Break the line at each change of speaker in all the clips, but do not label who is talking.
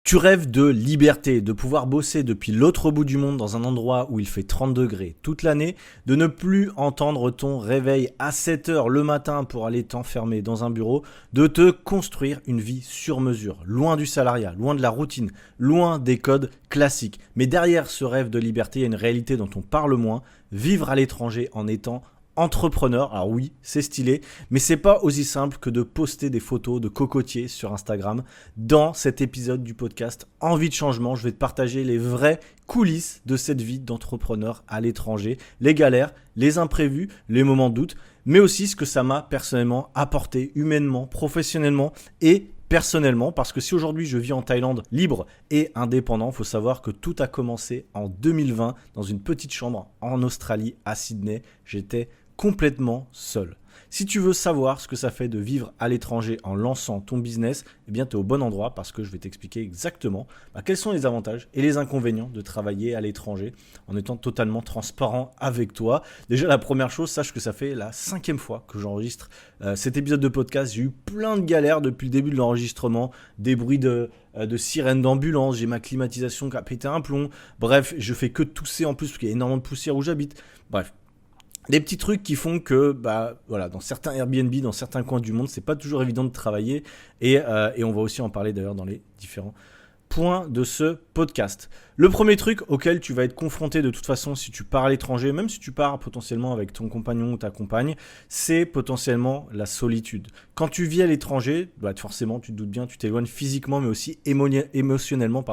Tu rêves de liberté, de pouvoir bosser depuis l'autre bout du monde dans un endroit où il fait 30 degrés toute l'année, de ne plus entendre ton réveil à 7 heures le matin pour aller t'enfermer dans un bureau, de te construire une vie sur mesure, loin du salariat, loin de la routine, loin des codes classiques. Mais derrière ce rêve de liberté, il y a une réalité dont on parle moins, vivre à l'étranger en étant entrepreneur. Alors oui, c'est stylé, mais c'est pas aussi simple que de poster des photos de cocotiers sur Instagram. Dans cet épisode du podcast Envie de changement, je vais te partager les vraies coulisses de cette vie d'entrepreneur à l'étranger, les galères, les imprévus, les moments de doute, mais aussi ce que ça m'a personnellement apporté humainement, professionnellement et personnellement, parce que si aujourd'hui je vis en Thaïlande libre et indépendant, il faut savoir que tout a commencé en 2020 dans une petite chambre en Australie à Sydney. J'étais complètement seul. Si tu veux savoir ce que ça fait de vivre à l'étranger en lançant ton business, eh bien tu es au bon endroit parce que je vais t'expliquer exactement quels sont les avantages et les inconvénients de travailler à l'étranger en étant totalement transparent avec toi. Déjà la première chose, sache que ça fait la 5e fois que j'enregistre cet épisode de podcast. J'ai eu plein de galères depuis le début de l'enregistrement, des bruits de sirènes d'ambulance, j'ai ma climatisation qui a pété un plomb. Bref, je fais que tousser en plus parce qu'il y a énormément de poussière où j'habite. Bref. Des petits trucs qui font que, dans certains Airbnb, dans certains coins du monde, c'est pas toujours évident de travailler et on va aussi en parler d'ailleurs dans les différents points de ce podcast. Le premier truc auquel tu vas être confronté de toute façon si tu pars à l'étranger, même si tu pars potentiellement avec ton compagnon ou ta compagne, c'est potentiellement la solitude. Quand tu vis à l'étranger, forcément, tu te doutes bien, tu t'éloignes physiquement mais aussi émotionnellement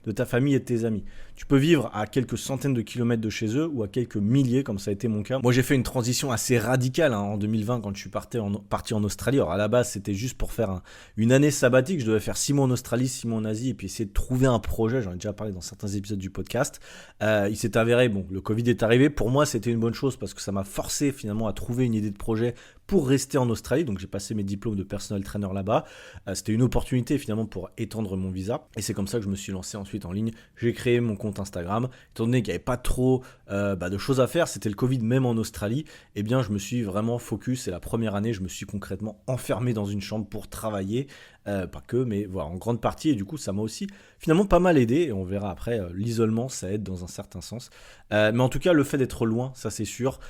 de ta famille et de tes amis. Tu peux vivre à quelques centaines de kilomètres de chez eux ou à quelques milliers comme ça a été mon cas. Moi j'ai fait une transition assez radicale en 2020 quand je suis parti en Australie. Alors à la base c'était juste pour faire une année sabbatique, je devais faire 6 mois en Australie, 6 mois en Asie et puis essayer de trouver un projet, j'en ai déjà parlé dans certains épisodes du podcast. Il s'est avéré, le Covid est arrivé, pour moi c'était une bonne chose parce que ça m'a forcé finalement à trouver une idée de projet pour rester en Australie, donc j'ai passé mes diplômes de personal trainer là-bas. C'était une opportunité finalement pour étendre mon visa et c'est comme ça que je me suis lancé ensuite en ligne. J'ai créé mon compte Instagram, étant donné qu'il n'y avait pas trop de choses à faire, c'était le Covid même en Australie, et bien je me suis vraiment focus et la première année je me suis concrètement enfermé dans une chambre pour travailler, pas que, mais voilà, en grande partie, et du coup ça m'a aussi finalement pas mal aidé, et on verra après, l'isolement ça aide dans un certain sens, mais en tout cas le fait d'être loin, ça c'est sûr.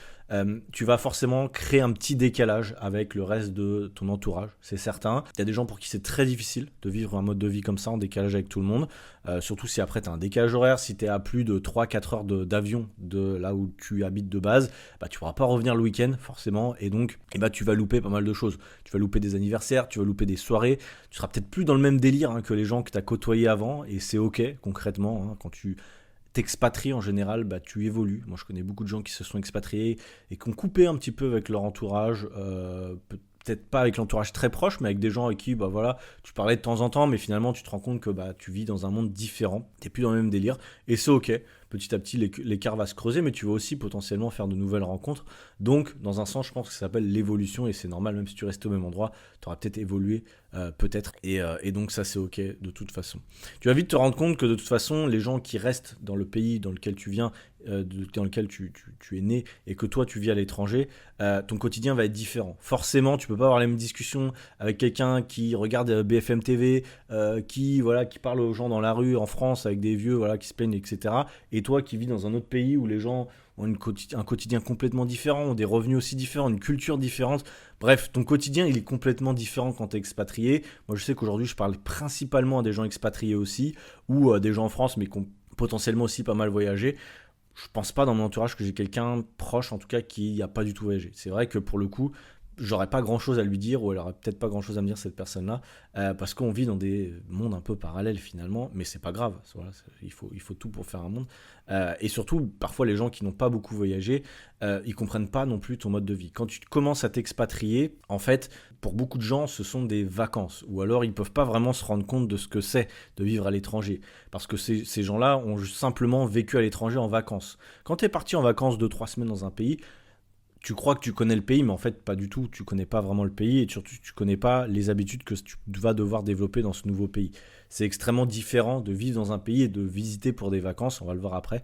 Tu vas forcément créer un petit décalage avec le reste de ton entourage, c'est certain. Il y a des gens pour qui c'est très difficile de vivre un mode de vie comme ça en décalage avec tout le monde, surtout si après tu as un décalage horaire, si tu es à plus de 3-4 heures d'avion de là où tu habites de base, tu ne pourras pas revenir le week-end forcément, et donc tu vas louper pas mal de choses. Tu vas louper des anniversaires, tu vas louper des soirées, tu seras peut-être plus dans le même délire que les gens que tu as côtoyés avant, et c'est ok concrètement, quand tu t'expatries en général, tu évolues. Moi je connais beaucoup de gens qui se sont expatriés et qui ont coupé un petit peu avec leur entourage, peut-être pas avec l'entourage très proche, mais avec des gens avec qui tu parlais de temps en temps, mais finalement tu te rends compte que tu vis dans un monde différent, t'es plus dans le même délire, et c'est ok. Petit à petit, l'écart va se creuser, mais tu vas aussi potentiellement faire de nouvelles rencontres. Donc, dans un sens, je pense que ça s'appelle l'évolution, et c'est normal, même si tu restes au même endroit, tu auras peut-être évolué, peut-être, et donc ça, c'est ok de toute façon. Tu vas vite te rendre compte que de toute façon, les gens qui restent dans le pays dans lequel tu viens, dans lequel tu es né, et que toi, tu vis à l'étranger, ton quotidien va être différent. Forcément, tu peux pas avoir les mêmes discussions avec quelqu'un qui regarde BFM TV, qui parle aux gens dans la rue en France avec des vieux qui se plaignent, etc. Et toi qui vis dans un autre pays où les gens ont un quotidien complètement différent, ont des revenus aussi différents, une culture différente. Bref, ton quotidien, il est complètement différent quand tu es expatrié. Moi, je sais qu'aujourd'hui, je parle principalement à des gens expatriés aussi, ou à des gens en France, mais qui ont potentiellement aussi pas mal voyagé. Je pense pas dans mon entourage que j'ai quelqu'un proche, en tout cas, qui n'a pas du tout voyagé. C'est vrai que pour le coup, j'aurais pas grand chose à lui dire, ou elle aurait peut-être pas grand chose à me dire, cette personne-là, parce qu'on vit dans des mondes un peu parallèles finalement, mais c'est pas grave, il faut tout pour faire un monde, et surtout parfois les gens qui n'ont pas beaucoup voyagé, ils comprennent pas non plus ton mode de vie. Quand tu commences à t'expatrier, en fait, pour beaucoup de gens, ce sont des vacances, ou alors ils peuvent pas vraiment se rendre compte de ce que c'est de vivre à l'étranger, parce que ces gens-là ont simplement vécu à l'étranger en vacances. Quand tu es parti en vacances 2-3 semaines dans un pays, tu crois que tu connais le pays, mais en fait pas du tout, tu connais pas vraiment le pays, et surtout tu connais pas les habitudes que tu vas devoir développer dans ce nouveau pays. C'est extrêmement différent de vivre dans un pays et de visiter pour des vacances, on va le voir après.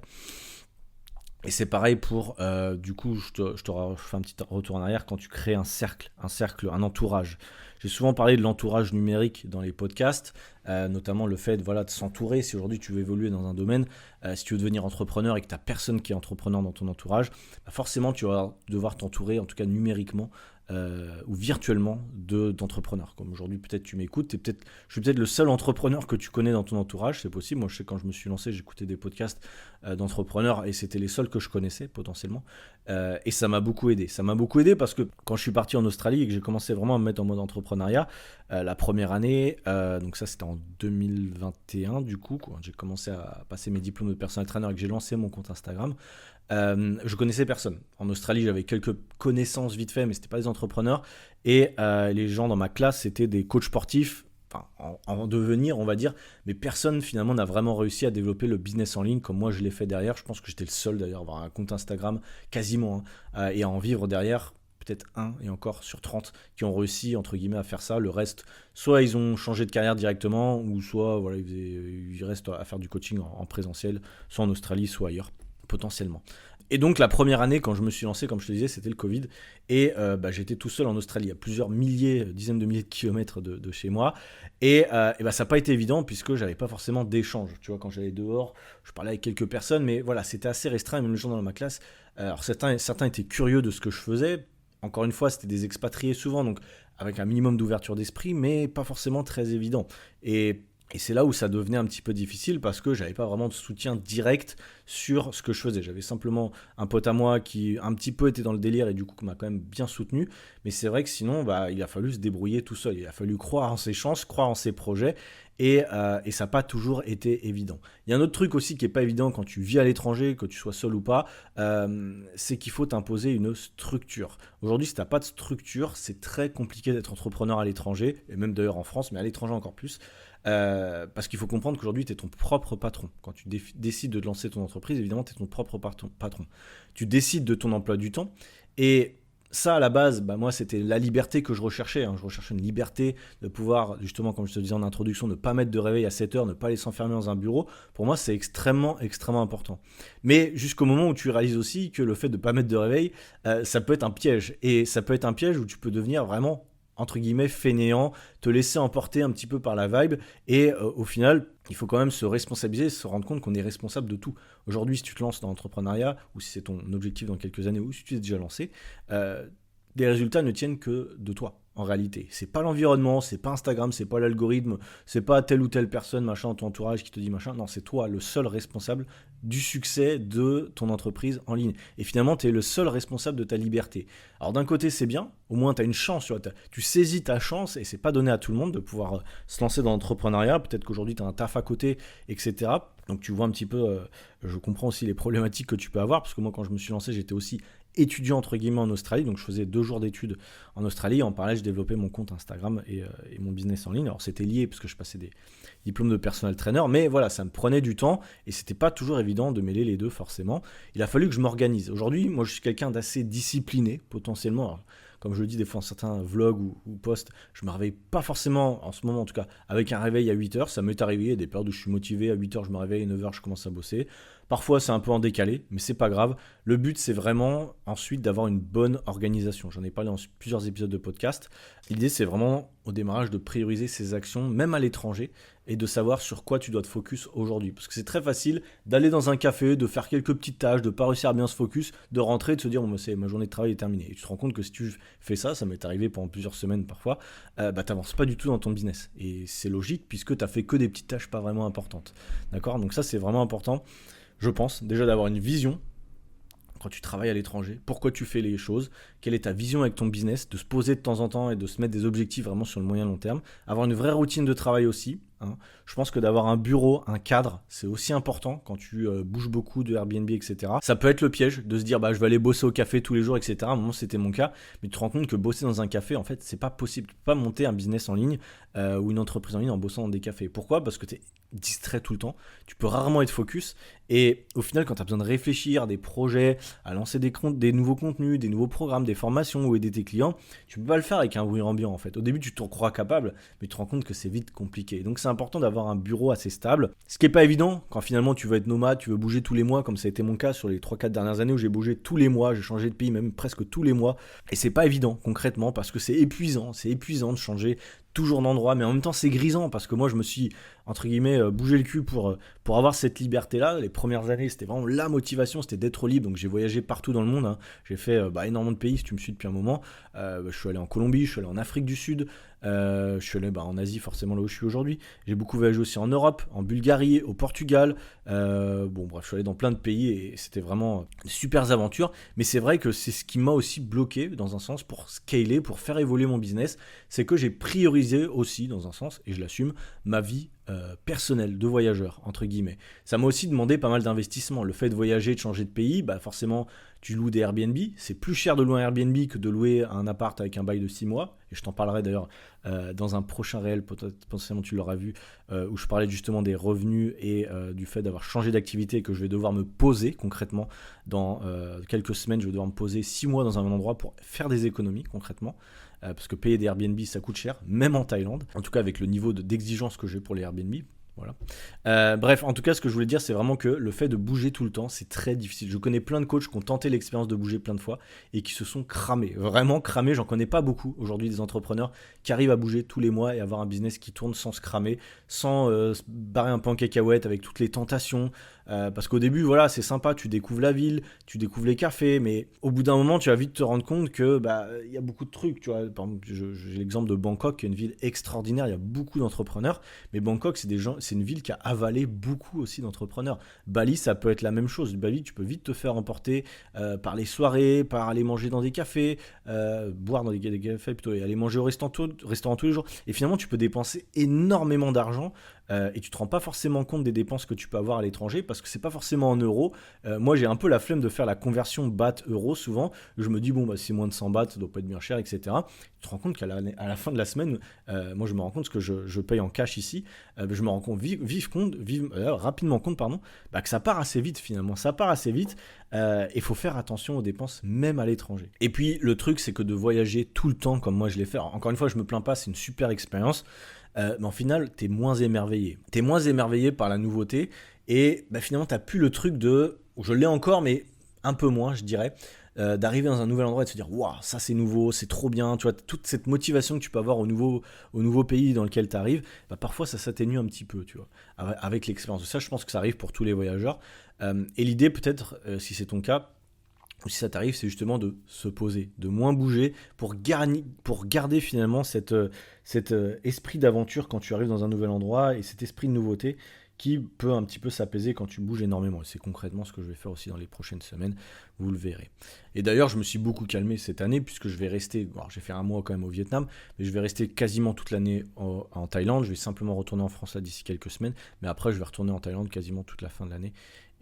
Et c'est pareil pour, du coup, je te refais un petit retour en arrière quand tu crées un cercle, un entourage. J'ai souvent parlé de l'entourage numérique dans les podcasts, notamment le fait voilà, de s'entourer. Si aujourd'hui tu veux évoluer dans un domaine, si tu veux devenir entrepreneur et que tu n'as personne qui est entrepreneur dans ton entourage, bah forcément tu vas devoir t'entourer, en tout cas numériquement, ou virtuellement d'entrepreneurs. Comme aujourd'hui, peut-être tu m'écoutes, je suis peut-être le seul entrepreneur que tu connais dans ton entourage, c'est possible. Moi, je sais quand je me suis lancé, j'écoutais des podcasts d'entrepreneurs et c'était les seuls que je connaissais potentiellement. Et ça m'a beaucoup aidé. Ça m'a beaucoup aidé parce que quand je suis parti en Australie et que j'ai commencé vraiment à me mettre en mode entrepreneuriat, la première année, donc ça c'était en 2021 du coup, quand j'ai commencé à passer mes diplômes de personal trainer et que j'ai lancé mon compte Instagram. Je connaissais personne. En Australie, j'avais quelques connaissances vite fait, mais c'était pas des entrepreneurs. Et les gens dans ma classe, c'était des coachs sportifs, enfin, en devenir, on va dire. Mais personne finalement n'a vraiment réussi à développer le business en ligne comme moi je l'ai fait derrière. Je pense que j'étais le seul d'ailleurs à avoir un compte Instagram quasiment, et à en vivre derrière. Peut-être un et encore sur 30 qui ont réussi entre guillemets à faire ça. Le reste, soit ils ont changé de carrière directement, ou soit voilà, ils restent à faire du coaching en présentiel, soit en Australie, soit ailleurs potentiellement. Et donc la première année quand je me suis lancé, comme je te disais, c'était le Covid et j'étais tout seul en Australie, à plusieurs milliers, dizaines de milliers de kilomètres de chez moi et ça n'a pas été évident puisque j'avais pas forcément d'échange. Tu vois, quand j'allais dehors, je parlais avec quelques personnes, mais voilà, c'était assez restreint. Même les gens dans ma classe, alors certains étaient curieux de ce que je faisais. Encore une fois, c'était des expatriés souvent, donc avec un minimum d'ouverture d'esprit, mais pas forcément très évident. Et c'est là où ça devenait un petit peu difficile parce que j'avais pas vraiment de soutien direct sur ce que je faisais. J'avais simplement un pote à moi qui un petit peu était dans le délire et du coup m'a quand même bien soutenu. Mais c'est vrai que sinon, il a fallu se débrouiller tout seul. Il a fallu croire en ses chances, croire en ses projets et ça n'a pas toujours été évident. Il y a un autre truc aussi qui n'est pas évident quand tu vis à l'étranger, que tu sois seul ou pas, c'est qu'il faut t'imposer une structure. Aujourd'hui, si tu n'as pas de structure, c'est très compliqué d'être entrepreneur à l'étranger, et même d'ailleurs en France, mais à l'étranger encore plus. Parce qu'il faut comprendre qu'aujourd'hui, tu es ton propre patron. Quand tu décides de lancer ton entreprise, évidemment, tu es ton propre patron. Tu décides de ton emploi du temps. Et ça, à la base, moi, c'était la liberté que je recherchais. Je recherchais une liberté de pouvoir, justement, comme je te disais en introduction, ne pas mettre de réveil à 7 heures, ne pas aller s'enfermer dans un bureau. Pour moi, c'est extrêmement, extrêmement important. Mais jusqu'au moment où tu réalises aussi que le fait de ne pas mettre de réveil, ça peut être un piège. Et ça peut être un piège où tu peux devenir vraiment entre guillemets fainéant, te laisser emporter un petit peu par la vibe et au final il faut quand même se responsabiliser, se rendre compte qu'on est responsable de tout. Aujourd'hui, si tu te lances dans l'entrepreneuriat ou si c'est ton objectif dans quelques années ou si tu es déjà lancé, les résultats ne tiennent que de toi. En réalité, c'est pas l'environnement, c'est pas Instagram, c'est pas l'algorithme, c'est pas telle ou telle personne, machin, dans ton entourage qui te dit machin. Non, c'est toi le seul responsable du succès de ton entreprise en ligne. Et finalement, tu es le seul responsable de ta liberté. Alors d'un côté, c'est bien, au moins tu as une chance, tu saisis ta chance et c'est pas donné à tout le monde de pouvoir se lancer dans l'entrepreneuriat. Peut-être qu'aujourd'hui, tu as un taf à côté, etc. Donc tu vois un petit peu, je comprends aussi les problématiques que tu peux avoir, parce que moi quand je me suis lancé, j'étais aussi étudiant entre guillemets en Australie, donc je faisais 2 jours d'études en Australie, en parallèle je développais mon compte Instagram et mon business en ligne. Alors c'était lié parce que je passais des diplômes de personal trainer, mais voilà, ça me prenait du temps et c'était pas toujours évident de mêler les deux forcément. Il a fallu que je m'organise. Aujourd'hui, moi je suis quelqu'un d'assez discipliné potentiellement. Alors, comme je le dis des fois dans certains vlogs ou posts, je me réveille pas forcément, en ce moment en tout cas, avec un réveil à 8h. Ça m'est arrivé, il y a des périodes où je suis motivé, à 8h je me réveille, à 9h je commence à bosser. Parfois c'est un peu en décalé, mais c'est pas grave. Le but c'est vraiment ensuite d'avoir une bonne organisation. J'en ai parlé dans plusieurs épisodes de podcast. L'idée c'est vraiment au démarrage de prioriser ses actions, même à l'étranger, et de savoir sur quoi tu dois te focus aujourd'hui. Parce que c'est très facile d'aller dans un café, de faire quelques petites tâches, de pas réussir à bien se focus, de rentrer, de se dire bon, ma journée de travail est terminée. Et tu te rends compte que si tu fais ça, ça m'est arrivé pendant plusieurs semaines parfois, t'avances pas du tout dans ton business. Et c'est logique puisque tu as fait que des petites tâches pas vraiment importantes. D'accord ? Donc ça c'est vraiment important, je pense, déjà d'avoir une vision quand tu travailles à l'étranger, pourquoi tu fais les choses, quelle est ta vision avec ton business, de se poser de temps en temps et de se mettre des objectifs vraiment sur le moyen long terme, avoir une vraie routine de travail aussi. Je pense que d'avoir un bureau, un cadre, c'est aussi important quand tu bouges beaucoup de Airbnb, etc. Ça peut être le piège de se dire je vais aller bosser au café tous les jours, etc. À un moment c'était mon cas, mais tu te rends compte que bosser dans un café, en fait, c'est pas possible. Tu peux pas monter un business en ligne ou une entreprise en ligne en bossant dans des cafés. Pourquoi ? Parce que tu es distrait tout le temps, tu peux rarement être focus et au final quand tu as besoin de réfléchir à des projets, à lancer des nouveaux contenus, des nouveaux programmes, des formations ou aider tes clients, tu peux pas le faire avec un bruit ambiant en fait. Au début tu te crois capable mais tu te rends compte que c'est vite compliqué. Donc c'est important d'avoir un bureau assez stable. Ce qui n'est pas évident quand finalement tu veux être nomade, tu veux bouger tous les mois, comme ça a été mon cas sur les 3-4 dernières années où j'ai bougé tous les mois, j'ai changé de pays même presque tous les mois. Et c'est pas évident concrètement parce que c'est épuisant de changer toujours d'endroit, mais en même temps c'est grisant parce que moi je me suis entre guillemets bougé le cul pour avoir cette liberté là. Les premières années c'était vraiment la motivation, c'était d'être libre, donc j'ai voyagé partout dans le monde, hein. J'ai fait énormément de pays si tu me suis depuis un moment. Je suis allé en Colombie, je suis allé en Afrique du Sud, je suis allé en Asie forcément là où je suis aujourd'hui. J'ai beaucoup voyagé aussi en Europe, en Bulgarie, au Portugal, je suis allé dans plein de pays et c'était vraiment des super aventures, mais c'est vrai que c'est ce qui m'a aussi bloqué dans un sens pour scaler, pour faire évoluer mon business, c'est que j'ai priorisé aussi dans un sens, et je l'assume, ma vie personnelle de voyageur entre guillemets. Ça m'a aussi demandé pas mal d'investissement. Le fait de voyager, de changer de pays, forcément tu loues des Airbnb, c'est plus cher de louer un Airbnb que de louer un appart avec un bail de 6 mois, et je t'en parlerai d'ailleurs dans un prochain réel, potentiellement tu l'auras vu, où je parlais justement des revenus et du fait d'avoir changé d'activité et que je vais devoir me poser concrètement dans quelques semaines, je vais devoir me poser 6 mois dans un même endroit pour faire des économies concrètement. Parce que payer des Airbnb ça coûte cher, même en Thaïlande, en tout cas avec le niveau d'exigence que j'ai pour les Airbnb. Voilà. Bref, en tout cas, ce que je voulais dire, c'est vraiment que le fait de bouger tout le temps, c'est très difficile. Je connais plein de coachs qui ont tenté l'expérience de bouger plein de fois et qui se sont cramés, vraiment cramés. J'en connais pas beaucoup aujourd'hui des entrepreneurs qui arrivent à bouger tous les mois et avoir un business qui tourne sans se cramer, sans se barrer un peu en cacahuète avec toutes les tentations. Parce qu'au début, voilà, c'est sympa, tu découvres la ville, tu découvres les cafés, mais au bout d'un moment, tu vas vite te rendre compte que y a beaucoup de trucs. Tu vois, par exemple, j'ai l'exemple de Bangkok, qui est une ville extraordinaire. Il y a beaucoup d'entrepreneurs, mais Bangkok, c'est une ville qui a avalé beaucoup aussi d'entrepreneurs. Bali, ça peut être la même chose. Bali, tu peux vite te faire emporter par les soirées, par aller manger dans des cafés, boire dans des cafés plutôt, et aller manger au restaurant tous les jours. Et finalement, tu peux dépenser énormément d'argent. Et tu te rends pas forcément compte des dépenses que tu peux avoir à l'étranger parce que c'est pas forcément en euros. Moi j'ai un peu la flemme de faire la conversion baht-euro souvent. Je me dis c'est moins de 100 bahts, ça doit pas être bien cher, etc. Tu te rends compte qu'à la fin de la semaine, moi je me rends compte que je paye en cash ici, je me rends compte rapidement compte que ça part assez vite finalement. Ça part assez vite et il faut faire attention aux dépenses même à l'étranger. Et puis le truc c'est que de voyager tout le temps comme moi je l'ai fait, alors, encore une fois je me plains pas, c'est une super expérience. Mais en final, t'es moins émerveillé. T'es moins émerveillé par la nouveauté et finalement, t'as plus le truc je l'ai encore, mais un peu moins, je dirais, d'arriver dans un nouvel endroit et de se dire waouh, ça c'est nouveau, c'est trop bien. Tu vois, toute cette motivation que tu peux avoir au nouveau pays dans lequel tu arrives, parfois ça s'atténue un petit peu, tu vois, avec l'expérience. Ça, je pense que ça arrive pour tous les voyageurs. Et l'idée, peut-être, si c'est ton cas, ou si ça t'arrive, c'est justement de se poser, de moins bouger pour garder finalement cet esprit d'aventure quand tu arrives dans un nouvel endroit et cet esprit de nouveauté qui peut un petit peu s'apaiser quand tu bouges énormément. Et c'est concrètement ce que je vais faire aussi dans les prochaines semaines, vous le verrez. Et d'ailleurs, je me suis beaucoup calmé cette année puisque je vais rester, j'ai fait un mois quand même au Vietnam, mais je vais rester quasiment toute l'année en Thaïlande. Je vais simplement retourner en France là d'ici quelques semaines, mais après je vais retourner en Thaïlande quasiment toute la fin de l'année.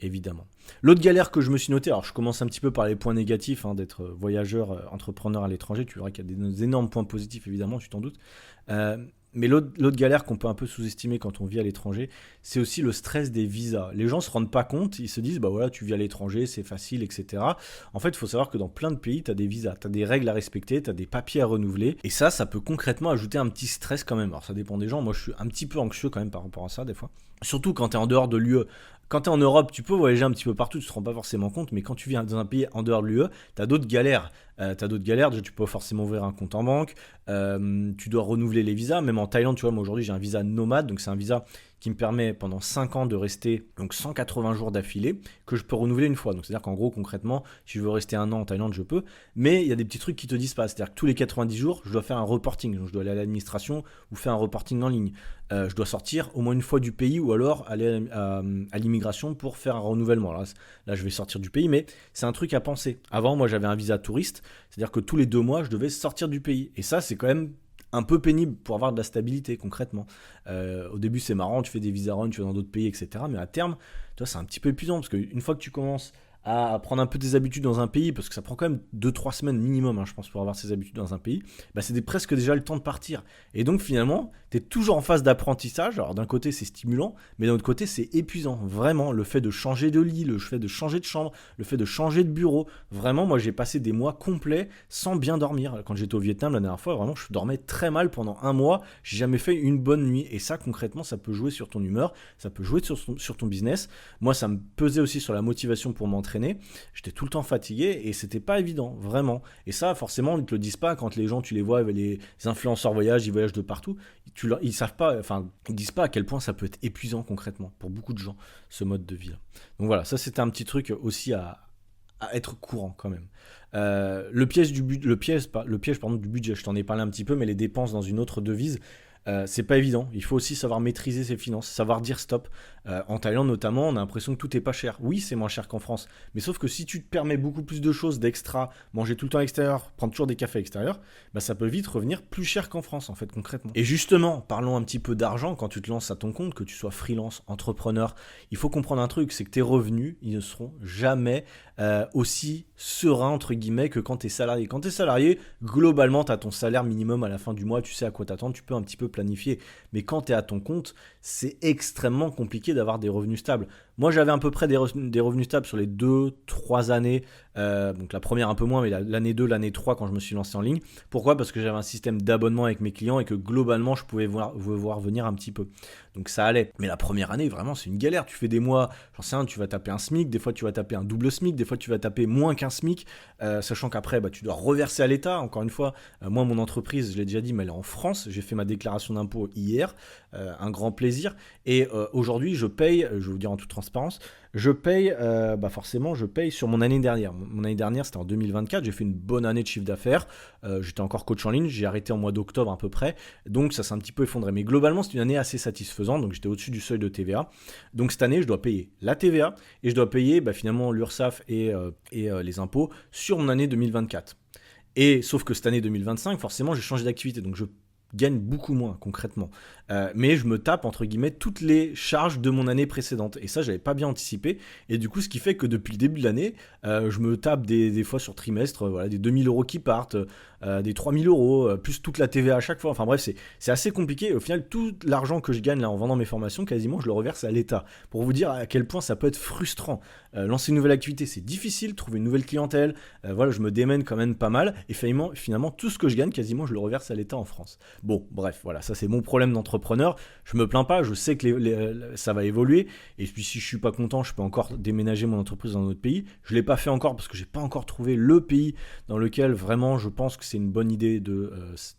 Évidemment. L'autre galère que je me suis noté, alors je commence un petit peu par les points négatifs d'être voyageur, entrepreneur à l'étranger, tu verras qu'il y a des énormes points positifs évidemment, tu t'en doutes. Mais l'autre galère qu'on peut un peu sous-estimer quand on vit à l'étranger, c'est aussi le stress des visas. Les gens se rendent pas compte, ils se disent voilà, tu vis à l'étranger, c'est facile, etc. En fait, il faut savoir que dans plein de pays, tu as des visas, tu as des règles à respecter, tu as des papiers à renouveler, et ça peut concrètement ajouter un petit stress quand même. Alors ça dépend des gens, moi je suis un petit peu anxieux quand même par rapport à ça des fois. Surtout quand tu es en dehors de l'UE. Quand tu es en Europe, tu peux voyager un petit peu partout, tu te rends pas forcément compte, mais quand tu vis dans un pays en dehors de l'UE, tu as d'autres galères. Déjà, tu peux forcément ouvrir un compte en banque, tu dois renouveler les visas. Même en Thaïlande, tu vois, moi aujourd'hui j'ai un visa nomade, donc c'est un visa qui me permet pendant 5 ans de rester donc 180 jours d'affilée, que je peux renouveler une fois. Donc c'est-à-dire qu'en gros, concrètement, si je veux rester un an en Thaïlande, je peux. Mais il y a des petits trucs qui te disent pas. C'est-à-dire que tous les 90 jours, je dois faire un reporting. Donc je dois aller à l'administration ou faire un reporting en ligne. Je dois sortir au moins une fois du pays ou alors aller à l'immigration pour faire un renouvellement. Là, je vais sortir du pays, mais c'est un truc à penser. Avant, moi, j'avais un visa touriste, c'est-à-dire que tous les 2 mois, je devais sortir du pays. Et ça, c'est quand même un peu pénible pour avoir de la stabilité concrètement. Au début, c'est marrant, tu fais des visa run, tu vas dans d'autres pays, etc. Mais à terme, toi, c'est un petit peu épuisant parce qu'une fois que tu commences à prendre un peu tes habitudes dans un pays, parce que ça prend quand même 2-3 semaines minimum, hein, je pense, pour avoir ses habitudes dans un pays, bah, c'est presque déjà le temps de partir. Et donc finalement, tu es toujours en phase d'apprentissage. Alors d'un côté, c'est stimulant, mais d'un autre côté, c'est épuisant. Vraiment, le fait de changer de lit, le fait de changer de chambre, le fait de changer de bureau. Vraiment, moi, j'ai passé des mois complets sans bien dormir. Quand j'étais au Vietnam la dernière fois, vraiment, je dormais très mal pendant un mois. J'ai jamais fait une bonne nuit. Et ça, concrètement, ça peut jouer sur ton humeur, ça peut jouer sur ton business. Moi, ça me pesait aussi sur la motivation pour m'entraîner. J'étais tout le temps fatigué et c'était pas évident, vraiment. Et ça, forcément, ils te le disent pas quand les gens, tu les vois, les influenceurs voyagent, ils voyagent de partout. Ils savent pas, enfin, ils disent pas à quel point ça peut être épuisant concrètement pour beaucoup de gens, ce mode de vie. Donc voilà, ça c'était un petit truc aussi à être courant quand même. Le piège du budget, je t'en ai parlé un petit peu, mais les dépenses dans une autre devise, c'est pas évident. Il faut aussi savoir maîtriser ses finances, savoir dire stop. En Thaïlande notamment, on a l'impression que tout est pas cher. Oui, c'est moins cher qu'en France, mais sauf que si tu te permets beaucoup plus de choses, d'extra, manger tout le temps à l'extérieur, prendre toujours des cafés à l'extérieur, bah ça peut vite revenir plus cher qu'en France en fait concrètement. Et justement, parlons un petit peu d'argent quand tu te lances à ton compte, que tu sois freelance, entrepreneur. Il faut comprendre un truc, c'est que tes revenus, ils ne seront jamais aussi sereins entre guillemets que quand tu es salarié. Quand tu es salarié, globalement, tu as ton salaire minimum à la fin du mois, tu sais à quoi t'attendre, tu peux un petit peu planifier. Mais quand tu es à ton compte, c'est extrêmement compliqué d'avoir des revenus stables. Moi, j'avais à peu près des revenus stables sur les 2-3 années. Donc la première un peu moins, mais l'année 2, l'année 3 quand je me suis lancé en ligne. Pourquoi ? Parce que j'avais un système d'abonnement avec mes clients et que globalement, je pouvais voir venir un petit peu. Donc ça allait. Mais la première année, vraiment, c'est une galère. Tu fais des mois, j'en sais rien, tu vas taper un SMIC, des fois tu vas taper un double SMIC, des fois tu vas taper moins qu'un SMIC, sachant qu'après, bah, tu dois reverser à l'État. Encore une fois, moi, mon entreprise, je l'ai déjà dit, mais elle est en France. J'ai fait ma déclaration d'impôt hier, un grand plaisir. Et aujourd'hui, je paye, je vais vous dire en toute transparence, je paye, forcément, je paye sur mon année dernière. Mon année dernière, c'était en 2024. J'ai fait une bonne année de chiffre d'affaires. J'étais encore coach en ligne. J'ai arrêté en mois d'octobre à peu près. Donc, ça s'est un petit peu effondré. Mais globalement, c'est une année assez satisfaisante. Donc, j'étais au-dessus du seuil de TVA. Donc, cette année, je dois payer la TVA et je dois payer finalement l'URSSAF et les impôts sur mon année 2024. Et sauf que cette année 2025, forcément, j'ai changé d'activité. Donc, je gagne beaucoup moins concrètement. Mais je me tape entre guillemets toutes les charges de mon année précédente. Et ça, j'avais pas bien anticipé. Et du coup, ce qui fait que depuis le début de l'année, je me tape des fois sur trimestre, voilà, des 2000 euros qui partent, des 3000 euros, plus toute la TVA à chaque fois. Enfin bref, c'est assez compliqué. Et au final, tout l'argent que je gagne là en vendant mes formations, quasiment, je le reverse à l'État. Pour vous dire à quel point ça peut être frustrant. Lancer une nouvelle activité, c'est difficile. Trouver une nouvelle clientèle, voilà, je me démène quand même pas mal. Et finalement, tout ce que je gagne, quasiment, je le reverse à l'État en France. Bon, bref, voilà, ça c'est mon problème d'entrepreneur. Je me plains pas, je sais que ça va évoluer. Et puis si je suis pas content, je peux encore déménager mon entreprise dans un autre pays. Je l'ai pas fait encore parce que j'ai pas encore trouvé le pays dans lequel vraiment je pense que c'est une bonne idée de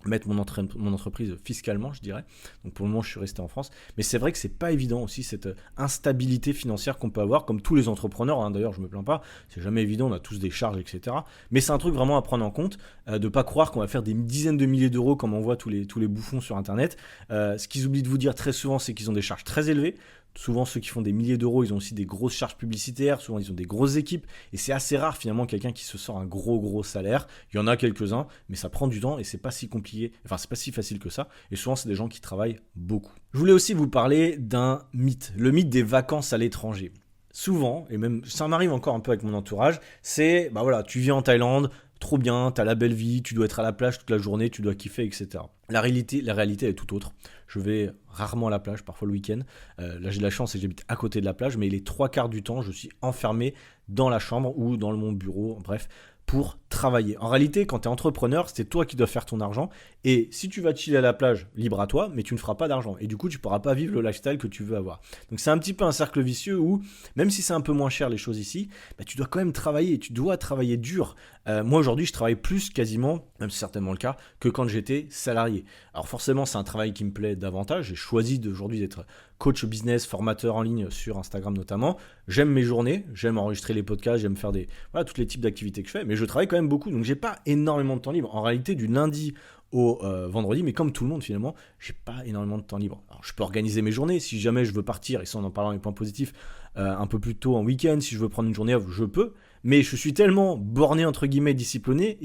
mettre mon entreprise fiscalement, je dirais. Donc pour le moment, je suis resté en France. Mais c'est vrai que c'est pas évident aussi cette instabilité financière qu'on peut avoir, comme tous les entrepreneurs. Hein, d'ailleurs, je me plains pas. C'est jamais évident, on a tous des charges, etc. Mais c'est un truc vraiment à prendre en compte, de pas croire qu'on va faire des dizaines de milliers d'euros comme on voit tous les bouffons sur Internet. Ce qu'ils oublient de vous dire très souvent, c'est qu'ils ont des charges très élevées. Souvent, ceux qui font des milliers d'euros, ils ont aussi des grosses charges publicitaires. Souvent, ils ont des grosses équipes. Et c'est assez rare, finalement, quelqu'un qui se sort un gros salaire. Il y en a quelques-uns, mais ça prend du temps et c'est pas si compliqué. Enfin, c'est pas si facile que ça. Et souvent, c'est des gens qui travaillent beaucoup. Je voulais aussi vous parler d'un mythe. Le mythe des vacances à l'étranger. Souvent, et même ça m'arrive encore un peu avec mon entourage, c'est, voilà, tu vis en Thaïlande, trop bien, t'as la belle vie, tu dois être à la plage toute la journée, tu dois kiffer, etc. La réalité est tout autre. Je vais rarement à la plage, parfois le week-end. Là, j'ai de la chance et j'habite à côté de la plage, mais les 3/4 du temps, je suis enfermé dans la chambre ou dans mon bureau, bref, pour travailler. En réalité, quand tu es entrepreneur, c'est toi qui dois faire ton argent. Et si tu vas chiller à la plage, libre à toi, mais tu ne feras pas d'argent. Et du coup, tu ne pourras pas vivre le lifestyle que tu veux avoir. Donc c'est un petit peu un cercle vicieux où, même si c'est un peu moins cher les choses ici, tu dois quand même travailler. Tu dois travailler dur. Moi, aujourd'hui, je travaille plus quasiment, même si c'est certainement le cas, que quand j'étais salarié. Alors forcément, c'est un travail qui me plaît davantage. J'ai choisi aujourd'hui d'être coach business, formateur en ligne sur Instagram notamment. J'aime mes journées, j'aime enregistrer les podcasts, j'aime faire tous les types d'activités que je fais, mais je travaille quand même beaucoup, donc j'ai pas énormément de temps libre. En réalité, du lundi au vendredi, mais comme tout le monde finalement, j'ai pas énormément de temps libre. Alors je peux organiser mes journées, si jamais je veux partir, et ça on en parle dans les points positifs, un peu plus tôt en week-end, si je veux prendre une journée off, je peux, mais je suis tellement borné entre guillemets discipliné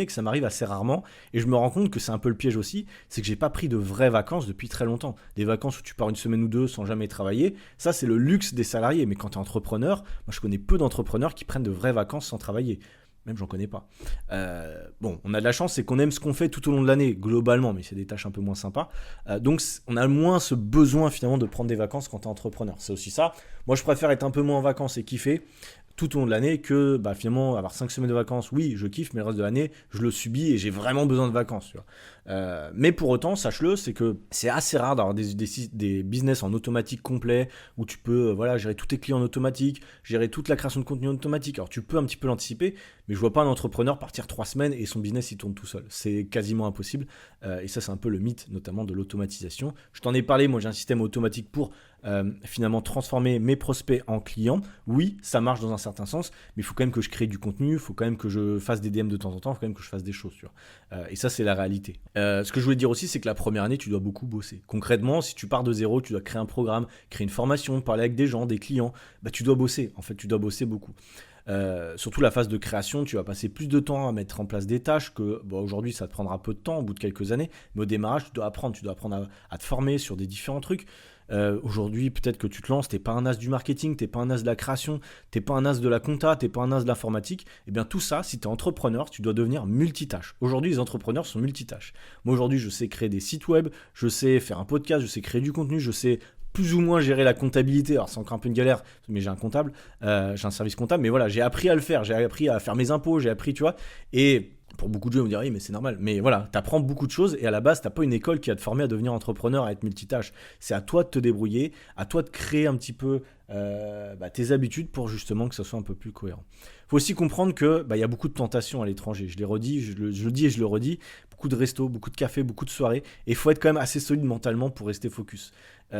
que ça m'arrive assez rarement, et je me rends compte que c'est un peu le piège aussi, c'est que j'ai pas pris de vraies vacances depuis très longtemps. Des vacances où tu pars une semaine ou deux sans jamais travailler, ça c'est le luxe des salariés, mais quand tu es entrepreneur, moi je connais peu d'entrepreneurs qui prennent de vraies vacances sans travailler. Même j'en connais pas. Bon, on a de la chance, c'est qu'on aime ce qu'on fait tout au long de l'année, globalement, mais c'est des tâches un peu moins sympas. Donc on a moins ce besoin finalement de prendre des vacances quand tu es entrepreneur. C'est aussi ça. Moi je préfère être un peu moins en vacances et kiffer tout au long de l'année que finalement avoir 5 semaines de vacances, oui je kiffe, mais le reste de l'année je le subis et j'ai vraiment besoin de vacances. Tu vois. Mais pour autant, sache-le, c'est que c'est assez rare d'avoir des business en automatique complet où tu peux gérer tous tes clients en automatique, gérer toute la création de contenu en automatique. Alors tu peux un petit peu l'anticiper, mais je vois pas un entrepreneur partir 3 semaines et son business il tourne tout seul. C'est quasiment impossible. Et ça c'est un peu le mythe notamment de l'automatisation. Je t'en ai parlé, moi j'ai un système automatique pour finalement transformer mes prospects en clients. Oui, ça marche dans un certain sens, mais il faut quand même que je crée du contenu, il faut quand même que je fasse des DM de temps en temps, il faut quand même que je fasse des choses. Tu vois. Et ça c'est la réalité. Ce que je voulais dire aussi, c'est que la première année tu dois beaucoup bosser. Concrètement, si tu pars de zéro, tu dois créer un programme, créer une formation, parler avec des gens, des clients, tu dois bosser. En fait, tu dois bosser beaucoup. Surtout la phase de création, tu vas passer plus de temps à mettre en place des tâches que aujourd'hui ça te prendra peu de temps au bout de quelques années, mais au démarrage tu dois apprendre à te former sur des différents trucs. Aujourd'hui peut-être que tu te lances, t'es pas un as du marketing, t'es pas un as de la création, t'es pas un as de la compta, t'es pas un as de l'informatique, et bien tout ça, si t'es entrepreneur, tu dois devenir multitâche. Aujourd'hui les entrepreneurs sont multitâches. Moi aujourd'hui je sais créer des sites web, je sais faire un podcast, je sais créer du contenu, je sais plus ou moins gérer la comptabilité. Alors c'est encore un peu une galère, mais j'ai un comptable, j'ai un service comptable, mais voilà, j'ai appris à le faire, j'ai appris à faire mes impôts, j'ai appris, tu vois, et pour beaucoup de gens, ils vont dire oui, mais c'est normal. Mais voilà, tu apprends beaucoup de choses et à la base, tu n'as pas une école qui va te former à devenir entrepreneur, à être multitâche. C'est à toi de te débrouiller, à toi de créer un petit peu tes habitudes pour justement que ça soit un peu plus cohérent. Il faut aussi comprendre qu'il y a beaucoup de tentations à l'étranger. Je l'ai redit, je le dis et je le redis. Beaucoup de restos, beaucoup de cafés, beaucoup de soirées. Et il faut être quand même assez solide mentalement pour rester focus.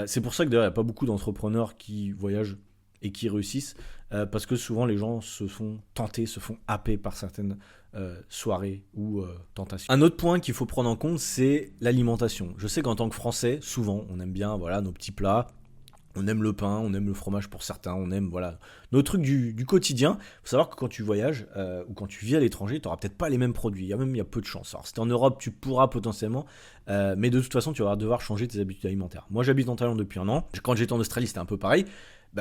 C'est pour ça que d'ailleurs, il n'y a pas beaucoup d'entrepreneurs qui voyagent et qui réussissent. Parce que souvent, les gens se font tenter, se font happer par certaines soirées ou tentations. Un autre point qu'il faut prendre en compte, c'est l'alimentation. Je sais qu'en tant que Français, souvent, on aime bien nos petits plats. On aime le pain, on aime le fromage pour certains, on aime nos trucs du quotidien. Il faut savoir que quand tu voyages ou quand tu vis à l'étranger, tu n'auras peut-être pas les mêmes produits. Il y a peu de chance. Alors si tu es en Europe, tu pourras potentiellement, mais de toute façon, tu vas devoir changer tes habitudes alimentaires. Moi, j'habite en Thaïlande depuis 1 an. Quand j'étais en Australie, c'était un peu pareil.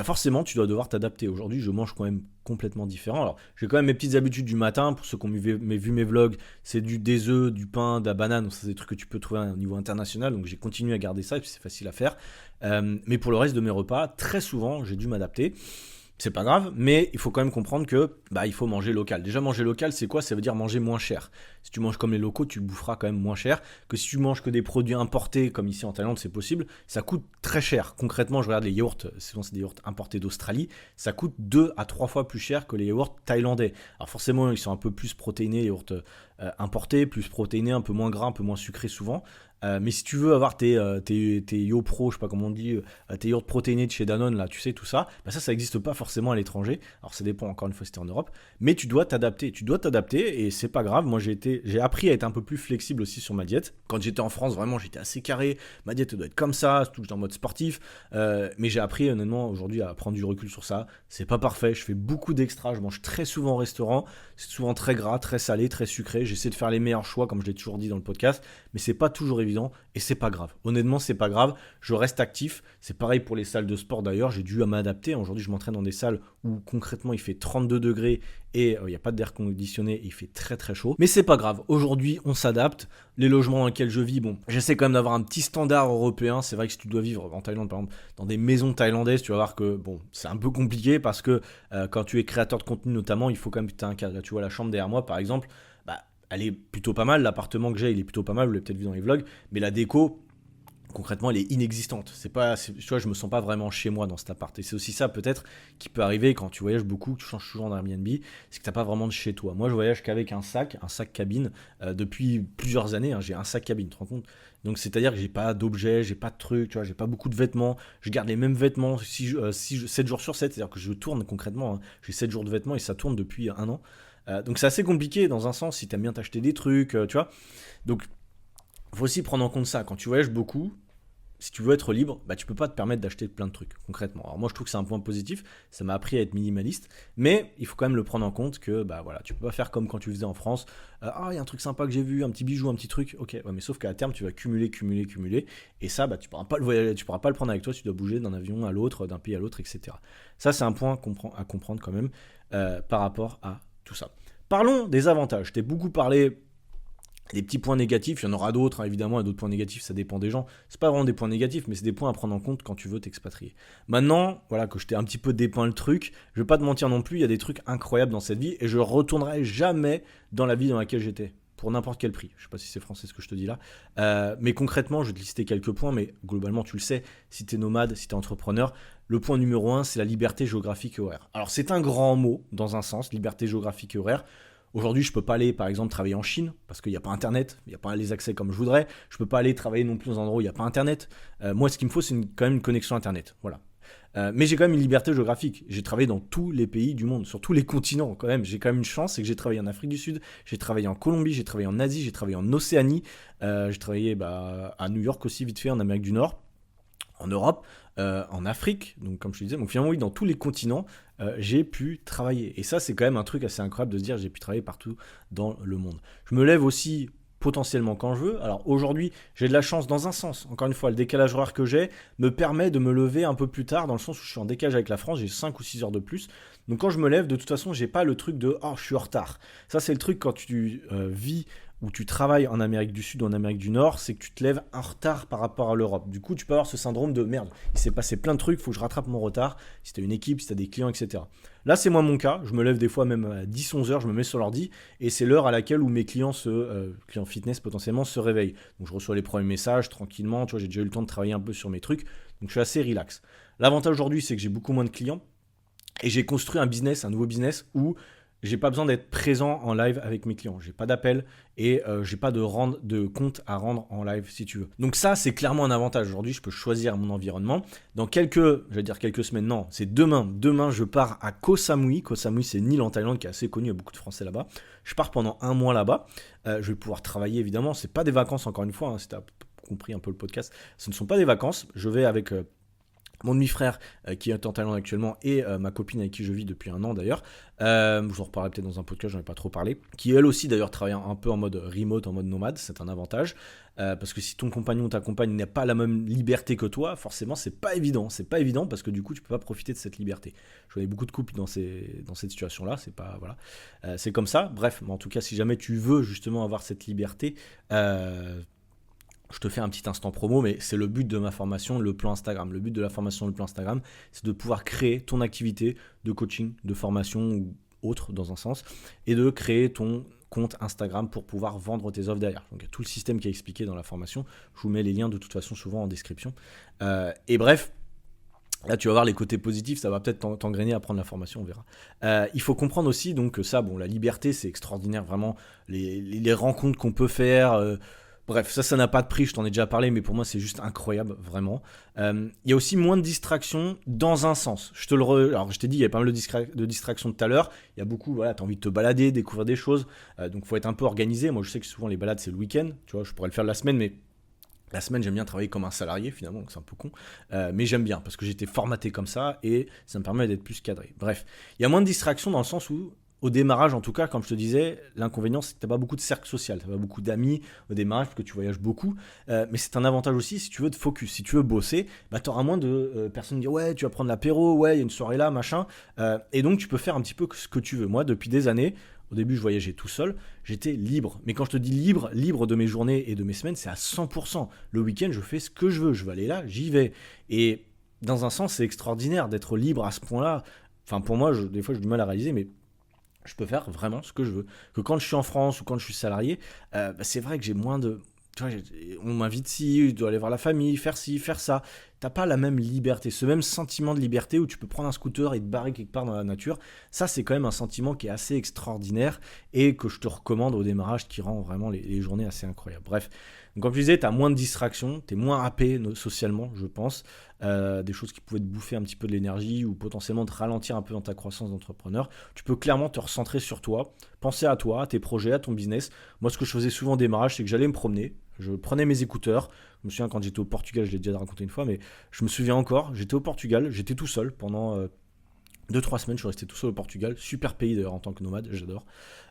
Forcément, tu dois devoir t'adapter. Aujourd'hui, je mange quand même complètement différent. Alors, j'ai quand même mes petites habitudes du matin. Pour ceux qui ont vu mes vlogs, c'est des œufs, du pain, de la banane. Donc, c'est des trucs que tu peux trouver au niveau international. Donc, j'ai continué à garder ça et puis c'est facile à faire. Mais pour le reste de mes repas, très souvent, j'ai dû m'adapter. C'est pas grave, mais il faut quand même comprendre que il faut manger local. Déjà, manger local, c'est quoi? Ça veut dire manger moins cher. Si tu manges comme les locaux, tu boufferas quand même moins cher que si tu manges que des produits importés, comme ici en Thaïlande, c'est possible. Ça coûte très cher. Concrètement, je regarde les yaourts, souvent c'est des yaourts importés d'Australie, ça coûte 2 à 3 fois plus cher que les yaourts thaïlandais. Alors forcément, ils sont un peu plus protéinés, les yaourts importés, plus protéinés, un peu moins gras, un peu moins sucrés souvent. Mais si tu veux avoir tes YoPro, je sais pas comment on dit, tes yaourts protéinés de chez Danone, là, tu sais, tout ça, ça n'existe pas forcément à l'étranger. Alors ça dépend encore une fois si t'es en Europe, mais tu dois t'adapter et c'est pas grave. Moi j'ai appris à être un peu plus flexible aussi sur ma diète. Quand j'étais en France, vraiment j'étais assez carré, ma diète doit être comme ça, tout en mode sportif, mais j'ai appris honnêtement aujourd'hui à prendre du recul sur ça. C'est pas parfait, je fais beaucoup d'extra, je mange très souvent au restaurant, c'est souvent très gras, très salé, très sucré, j'essaie de faire les meilleurs choix comme je l'ai toujours dit dans le podcast, mais c'est pas toujours évident et c'est pas grave. Honnêtement, c'est pas grave. Je reste actif. C'est pareil pour les salles de sport d'ailleurs. J'ai dû m'adapter. Aujourd'hui, je m'entraîne dans des salles où concrètement il fait 32 degrés et il n'y a pas d'air conditionné et il fait très très chaud. Mais c'est pas grave. Aujourd'hui, on s'adapte. Les logements dans lesquels je vis, j'essaie quand même d'avoir un petit standard européen. C'est vrai que si tu dois vivre en Thaïlande, par exemple, dans des maisons thaïlandaises, tu vas voir que c'est un peu compliqué parce que quand tu es créateur de contenu notamment, il faut quand même que tu aies un cadre. Là, tu vois la chambre derrière moi, par exemple. Elle est plutôt pas mal, l'appartement que j'ai, il est plutôt pas mal, vous l'avez peut-être vu dans les vlogs, mais la déco, concrètement, elle est inexistante. Tu vois, je me sens pas vraiment chez moi dans cet appart. Et c'est aussi ça, peut-être, qui peut arriver quand tu voyages beaucoup, que tu changes toujours d'Airbnb, c'est que t'as pas vraiment de chez toi. Moi, je voyage qu'avec un sac cabine, depuis plusieurs années, j'ai un sac cabine, tu te rends compte? Donc, c'est-à-dire que j'ai pas d'objets, j'ai pas de trucs, tu vois, j'ai pas beaucoup de vêtements, je garde les mêmes vêtements 7 jours sur 7, c'est-à-dire que je tourne concrètement, j'ai 7 jours de vêtements et ça tourne depuis 1 an. Donc c'est assez compliqué dans un sens si t'aimes bien t'acheter des trucs, tu vois. Donc faut aussi prendre en compte ça. Quand tu voyages beaucoup, si tu veux être libre, bah, tu peux pas te permettre d'acheter plein de trucs, concrètement. Alors moi, je trouve que c'est un point positif, ça m'a appris à être minimaliste, mais il faut quand même le prendre en compte que bah, voilà, tu peux pas faire comme quand tu faisais en France. Ah, il y a un truc sympa que j'ai vu, un petit bijou, un petit truc, ok, ouais, mais sauf qu'à terme, tu vas cumuler, et ça, bah, tu pourras pas le voyager, tu pourras pas le prendre avec toi, tu dois bouger d'un avion à l'autre, d'un pays à l'autre, etc. Ça, c'est un point à comprendre quand même par rapport à tout ça. Parlons des avantages. Je t'ai beaucoup parlé des petits points négatifs, il y en aura d'autres, hein, évidemment, il y a d'autres points négatifs, ça dépend des gens. C'est pas vraiment des points négatifs, mais c'est des points à prendre en compte quand tu veux t'expatrier. Maintenant, voilà, que je t'ai un petit peu dépeint le truc, je vais pas te mentir non plus, il y a des trucs incroyables dans cette vie, et je retournerai jamais dans la vie dans laquelle j'étais, pour n'importe quel prix. Je sais pas si c'est français ce que je te dis là. Mais concrètement, je vais te lister quelques points, mais globalement, tu le sais, si tu es nomade, si tu es entrepreneur, le point numéro 1, c'est la liberté géographique et horaire. Alors, c'est un grand mot, dans un sens, liberté géographique et horaire. Aujourd'hui, je ne peux pas aller, par exemple, travailler en Chine, parce qu'il n'y a pas Internet, il n'y a pas les accès comme je voudrais. Je ne peux pas aller travailler non plus dans un endroit où il n'y a pas Internet. Moi, ce qu'il me faut, c'est quand même une connexion Internet. Voilà. Mais j'ai quand même une liberté géographique. J'ai travaillé dans tous les pays du monde, sur tous les continents quand même. J'ai quand même une chance, c'est que j'ai travaillé en Afrique du Sud, j'ai travaillé en Colombie, j'ai travaillé en Asie, j'ai travaillé en Océanie, j'ai travaillé à New York aussi, vite fait, en Amérique du Nord, en Europe, en Afrique, donc comme je te disais, donc finalement oui, dans tous les continents, j'ai pu travailler. Et ça, c'est quand même un truc assez incroyable de se dire j'ai pu travailler partout dans le monde. Je me lève aussi potentiellement quand je veux. Alors aujourd'hui, j'ai de la chance dans un sens. Encore une fois, le décalage horaire que j'ai me permet de me lever un peu plus tard, dans le sens où je suis en décalage avec la France, j'ai 5 ou 6 heures de plus. Donc quand je me lève, de toute façon, j'ai pas le truc de oh, je suis en retard. Ça, c'est le truc quand tu vis où tu travailles en Amérique du Sud ou en Amérique du Nord, c'est que tu te lèves en retard par rapport à l'Europe. Du coup, tu peux avoir ce syndrome de merde. Il s'est passé plein de trucs, il faut que je rattrape mon retard. Si tu as une équipe, si tu as des clients, etc. Là, c'est moins mon cas. Je me lève des fois même à 10-11 heures, je me mets sur l'ordi et c'est l'heure à laquelle où mes clients, clients fitness potentiellement, se réveillent. Donc, je reçois les premiers messages tranquillement. Tu vois, j'ai déjà eu le temps de travailler un peu sur mes trucs. Donc, je suis assez relax. L'avantage aujourd'hui, c'est que j'ai beaucoup moins de clients et j'ai construit un nouveau business où j'ai pas besoin d'être présent en live avec mes clients. J'ai pas d'appel et j'ai pas de compte à rendre en live si tu veux. Donc ça, c'est clairement un avantage. Aujourd'hui, je peux choisir mon environnement. Dans quelques semaines, non, c'est demain. Demain, je pars à Koh Samui. Koh Samui, c'est une île en Thaïlande qui est assez connue. Il y a beaucoup de Français là-bas. Je pars pendant 1 mois là-bas. Je vais pouvoir travailler, évidemment. C'est pas des vacances, encore une fois. Hein, si tu as compris un peu le podcast, ce ne sont pas des vacances. Je vais avec mon demi-frère qui est en Thaïlande actuellement et ma copine avec qui je vis depuis 1 an d'ailleurs, je vous en reparlerai peut-être dans un podcast, j'en ai pas trop parlé, qui elle aussi d'ailleurs travaille un peu en mode remote, en mode nomade, c'est un avantage, parce que si ton compagnon ou ta compagne n'a pas la même liberté que toi, forcément c'est pas évident parce que du coup tu peux pas profiter de cette liberté. Je connais beaucoup de couples dans cette situation-là, c'est pas, voilà, c'est comme ça, bref, mais en tout cas si jamais tu veux justement avoir cette liberté, je te fais un petit instant promo, mais c'est le but de ma formation, le plan Instagram. Le but de la formation, le plan Instagram, c'est de pouvoir créer ton activité de coaching, de formation ou autre dans un sens, et de créer ton compte Instagram pour pouvoir vendre tes offres derrière. Donc il y a tout le système qui est expliqué dans la formation. Je vous mets les liens de toute façon souvent en description. Et bref, là, tu vas voir les côtés positifs, ça va peut-être t'engrainer à prendre la formation, on verra. Il faut comprendre aussi donc, que ça, bon, la liberté, c'est extraordinaire, vraiment, les rencontres qu'on peut faire. Bref, ça n'a pas de prix, je t'en ai déjà parlé, mais pour moi, c'est juste incroyable, vraiment. Il y a aussi moins de distractions dans un sens. Alors, je t'ai dit, il y a pas mal de distractions tout à l'heure. Il y a beaucoup, voilà, tu as envie de te balader, découvrir des choses. Donc, il faut être un peu organisé. Moi, je sais que souvent, les balades, c'est le week-end. Tu vois, je pourrais le faire la semaine, mais la semaine, j'aime bien travailler comme un salarié, finalement, donc c'est un peu con. Mais j'aime bien, parce que j'étais formaté comme ça, et ça me permet d'être plus cadré. Bref, il y a moins de distractions dans le sens où, au démarrage, en tout cas, comme je te disais, l'inconvénient, c'est que tu n'as pas beaucoup de cercle social, tu n'as pas beaucoup d'amis au démarrage, parce que tu voyages beaucoup. Mais c'est un avantage aussi, si tu veux te focus, si tu veux bosser, bah, tu auras moins de personnes qui disent « Ouais, tu vas prendre l'apéro, ouais, il y a une soirée là, machin. » Et donc, tu peux faire un petit peu ce que tu veux. Moi, depuis des années, au début, je voyageais tout seul, j'étais libre. Mais quand je te dis libre de mes journées et de mes semaines, c'est à 100%. Le week-end, je fais ce que je veux. Je veux aller là, j'y vais. Et dans un sens, c'est extraordinaire d'être libre à ce point-là. Enfin, pour moi, des fois, j'ai du mal à réaliser, mais je peux faire vraiment ce que je veux. Que quand je suis en France ou quand je suis salarié, bah, c'est vrai que j'ai moins de... Tu vois, on m'invite ci, je dois aller voir la famille, faire ci, faire ça. T'as pas la même liberté, ce même sentiment de liberté où tu peux prendre un scooter et te barrer quelque part dans la nature. Ça, c'est quand même un sentiment qui est assez extraordinaire et que je te recommande au démarrage, qui rend vraiment les journées assez incroyables. Bref, donc comme je disais, t'as moins de distractions, t'es moins happé socialement, je pense. Des choses qui pouvaient te bouffer un petit peu de l'énergie ou potentiellement te ralentir un peu dans ta croissance d'entrepreneur. Tu peux clairement te recentrer sur toi, penser à toi, à tes projets, à ton business. Moi, ce que je faisais souvent au démarrage, c'est que j'allais me promener. Je prenais mes écouteurs. Je me souviens quand j'étais au Portugal, je l'ai déjà raconté une fois, mais je me souviens encore, j'étais au Portugal, j'étais tout seul pendant 2-3 semaines, je suis resté tout seul au Portugal. Super pays d'ailleurs en tant que nomade, j'adore.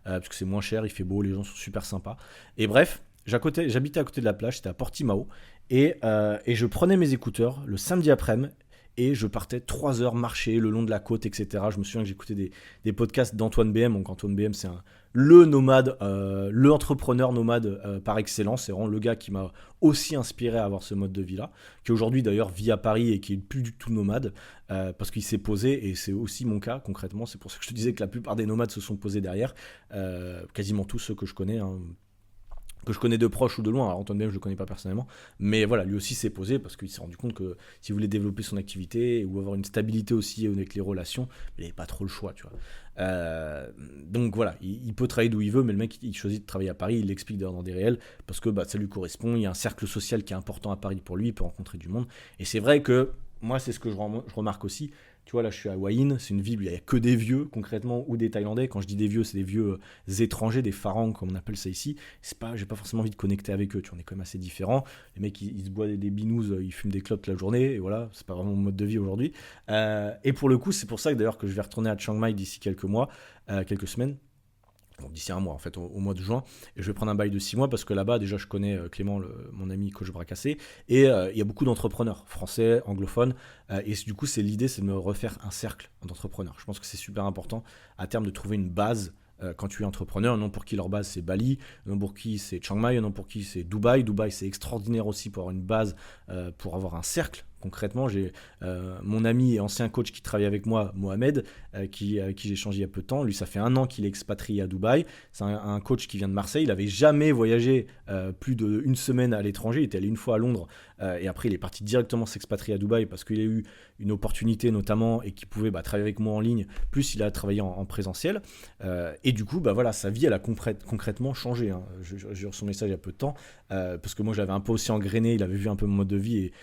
Parce que c'est moins cher, il fait beau, les gens sont super sympas. Et bref, j'habitais à côté de la plage, c'était à Portimao. Et je prenais mes écouteurs le samedi après-midi et je partais 3 heures marcher le long de la côte, etc. Je me souviens que j'écoutais des podcasts d'Antoine BM. Donc Antoine BM, c'est le nomade, le entrepreneur nomade par excellence. C'est vraiment le gars qui m'a aussi inspiré à avoir ce mode de vie-là, qui aujourd'hui d'ailleurs vit à Paris et qui est plus du tout nomade, parce qu'il s'est posé, et c'est aussi mon cas concrètement. C'est pour ça que je te disais que la plupart des nomades se sont posés derrière, quasiment tous ceux que je connais, hein, que je connais de proche ou de loin. Alors Antoine BM, je le connais pas personnellement, mais voilà, lui aussi s'est posé parce qu'il s'est rendu compte que s'il voulait développer son activité ou avoir une stabilité aussi avec les relations, il n'avait pas trop le choix, tu vois. Donc voilà, il peut travailler d'où il veut, mais le mec il choisit de travailler à Paris, il l'explique d'ailleurs dans des réels, parce que ça lui correspond, il y a un cercle social qui est important à Paris pour lui, il peut rencontrer du monde, et c'est vrai que moi c'est ce que je remarque aussi. Tu vois, là, je suis à Hua Hin, c'est une ville où il n'y a que des vieux, concrètement, ou des Thaïlandais. Quand je dis des vieux, c'est des vieux étrangers, des pharangs, comme on appelle ça ici. J'ai pas forcément envie de connecter avec eux, tu vois, on est quand même assez différents. Les mecs, ils se boivent des binous, ils fument des clopes toute la journée, et voilà, c'est pas vraiment mon mode de vie aujourd'hui. Et pour le coup, c'est pour ça que d'ailleurs que je vais retourner à Chiang Mai d'ici quelques mois, quelques semaines. Donc d'ici un mois en fait, au mois de juin, et je vais prendre un bail de 6 mois parce que là-bas déjà je connais Clément, mon ami coach bras cassé, et il y a beaucoup d'entrepreneurs français, anglophones, et du coup l'idée c'est de me refaire un cercle d'entrepreneurs. Je pense que c'est super important à terme de trouver une base quand tu es entrepreneur. Non pour qui leur base c'est Bali, non pour qui c'est Chiang Mai, non pour qui c'est Dubaï. Dubaï c'est extraordinaire aussi pour avoir une base, pour avoir un cercle. Concrètement, j'ai mon ami et ancien coach qui travaille avec moi, Mohamed, avec qui j'ai échangé il y a peu de temps. Lui, ça fait 1 an qu'il est expatrié à Dubaï. C'est un coach qui vient de Marseille. Il n'avait jamais voyagé plus d'1 semaine à l'étranger. Il était allé une fois à Londres et après, il est parti directement s'expatrier à Dubaï parce qu'il a eu une opportunité notamment et qu'il pouvait travailler avec moi en ligne. Plus, il a travaillé en présentiel. Et du coup, voilà, sa vie, elle a concrètement changé. Hein. J'ai reçu son message il y a peu de temps parce que moi, j'avais un peu aussi engrainé. Il avait vu un peu mon mode de vie et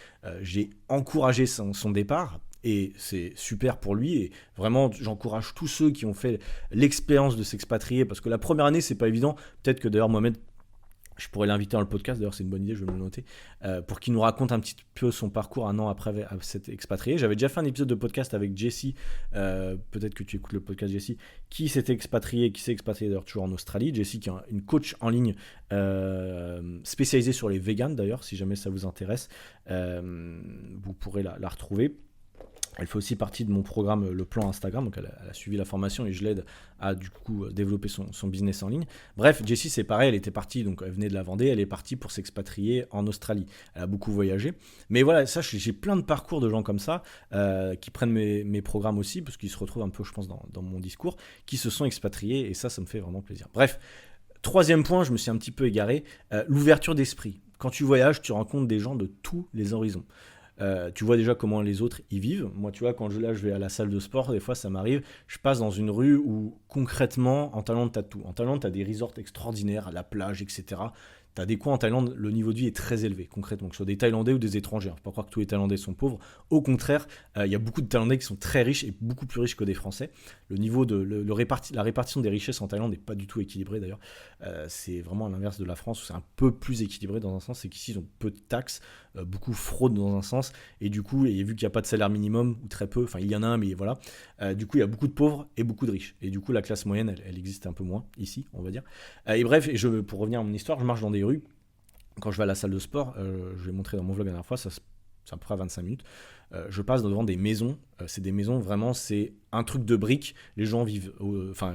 j'ai encouragé son départ. Et c'est super pour lui, et vraiment j'encourage tous ceux qui ont fait l'expérience de s'expatrier, parce que la première année c'est pas évident. Peut-être que d'ailleurs Mohamed, je pourrais l'inviter dans le podcast, d'ailleurs c'est une bonne idée, je vais me le noter, pour qu'il nous raconte un petit peu son parcours 1 an après s'être expatrié. J'avais déjà fait un épisode de podcast avec Jessie, peut-être que tu écoutes le podcast Jessie, qui s'est expatrié d'ailleurs toujours en Australie. Jessie qui est une coach en ligne spécialisée sur les vegans d'ailleurs, si jamais ça vous intéresse, vous pourrez la retrouver. Elle fait aussi partie de mon programme Le Plan Instagram, donc elle a suivi la formation et je l'aide à du coup développer son business en ligne. Bref, Jessie c'est pareil, elle était partie, donc elle venait de la Vendée, elle est partie pour s'expatrier en Australie. Elle a beaucoup voyagé. Mais voilà, ça j'ai plein de parcours de gens comme ça qui prennent mes programmes aussi, parce qu'ils se retrouvent un peu, je pense, dans mon discours, qui se sont expatriés, et ça me fait vraiment plaisir. Bref, 3e point, je me suis un petit peu égaré, l'ouverture d'esprit. Quand tu voyages, tu rencontres des gens de tous les horizons. Tu vois déjà comment les autres y vivent. Moi, tu vois, quand je vais à la salle de sport, des fois ça m'arrive, je passe dans une rue où concrètement, en Thaïlande, t'as tout. En Thaïlande, t'as des resorts extraordinaires, la plage, etc. T'as des coins en Thaïlande, le niveau de vie est très élevé, concrètement, que ce soit des Thaïlandais ou des étrangers. Il ne faut pas croire que tous les Thaïlandais sont pauvres. Au contraire, il y a beaucoup de Thaïlandais qui sont très riches et beaucoup plus riches que des Français. Le niveau de la répartition des richesses en Thaïlande n'est pas du tout équilibrée d'ailleurs. C'est vraiment à l'inverse de la France où c'est un peu plus équilibré dans un sens, c'est qu'ici ils ont peu de taxes, beaucoup fraude dans un sens, et du coup, et vu qu'il n'y a pas de salaire minimum ou très peu, enfin il y en a un mais voilà, du coup il y a beaucoup de pauvres et beaucoup de riches. Et du coup la classe moyenne elle existe un peu moins ici, on va dire. Et bref, pour revenir à mon histoire, je marche dans des rues. Quand je vais à la salle de sport, je l'ai montré dans mon vlog la dernière fois, c'est à peu près à 25 minutes, je passe devant des maisons, c'est des maisons vraiment, c'est un truc de briques, les gens vivent,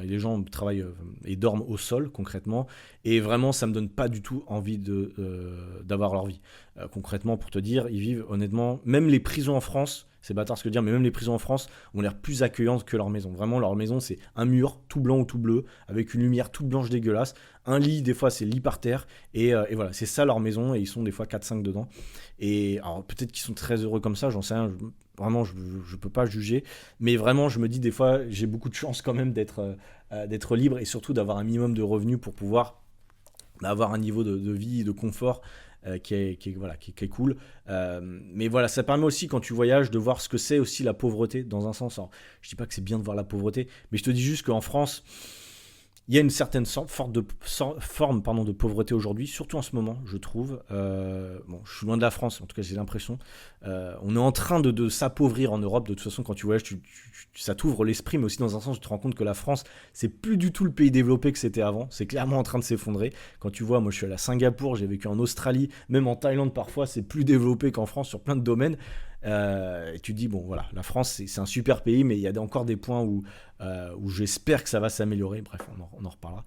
les gens travaillent et dorment au sol concrètement, et vraiment ça me donne pas du tout envie d'avoir leur vie. Concrètement, pour te dire, ils vivent honnêtement, même les prisons en France, c'est bâtard ce que je veux dire, mais même les prisons en France ont l'air plus accueillantes que leur maison. Vraiment, leur maison, c'est un mur tout blanc ou tout bleu, avec une lumière toute blanche dégueulasse, un lit, des fois c'est lit par terre, et voilà, c'est ça leur maison, et ils sont des fois 4-5 dedans. Et alors peut-être qu'ils sont très heureux comme ça, j'en sais rien, vraiment je peux pas juger, mais vraiment je me dis des fois j'ai beaucoup de chance quand même d'être libre, et surtout d'avoir un minimum de revenus pour pouvoir avoir un niveau de vie, de confort qui est cool. Mais voilà, ça permet aussi quand tu voyages de voir ce que c'est aussi la pauvreté dans un sens. Alors, je dis pas que c'est bien de voir la pauvreté, mais je te dis juste qu'en France, Il y a une certaine forme de pauvreté aujourd'hui, surtout en ce moment, je trouve. Bon, je suis loin de la France, en tout cas j'ai l'impression. On est en train de s'appauvrir en Europe. De toute façon, quand tu voyages, ça t'ouvre l'esprit, mais aussi dans un sens, tu te rends compte que la France, c'est plus du tout le pays développé que c'était avant. C'est clairement en train de s'effondrer. Quand tu vois, moi je suis allé à Singapour, j'ai vécu en Australie, même en Thaïlande parfois, c'est plus développé qu'en France sur plein de domaines. Et tu te dis, bon voilà, la France c'est un super pays, mais il y a encore des points où j'espère que ça va s'améliorer. Bref, on en reparlera.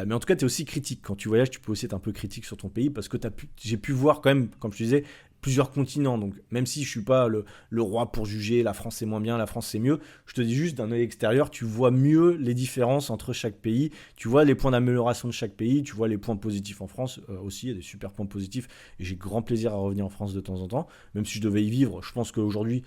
Mais en tout cas, tu es aussi critique. Quand tu voyages, tu peux aussi être un peu critique sur ton pays parce que j'ai pu voir quand même, comme je te disais, plusieurs continents. Donc, même si je suis pas le roi pour juger, la France c'est moins bien, la France c'est mieux, je te dis juste d'un œil extérieur, tu vois mieux les différences entre chaque pays. Tu vois les points d'amélioration de chaque pays, tu vois les points positifs en France aussi. Il y a des super points positifs et j'ai grand plaisir à revenir en France de temps en temps. Même si je devais y vivre, je pense qu'aujourd'hui,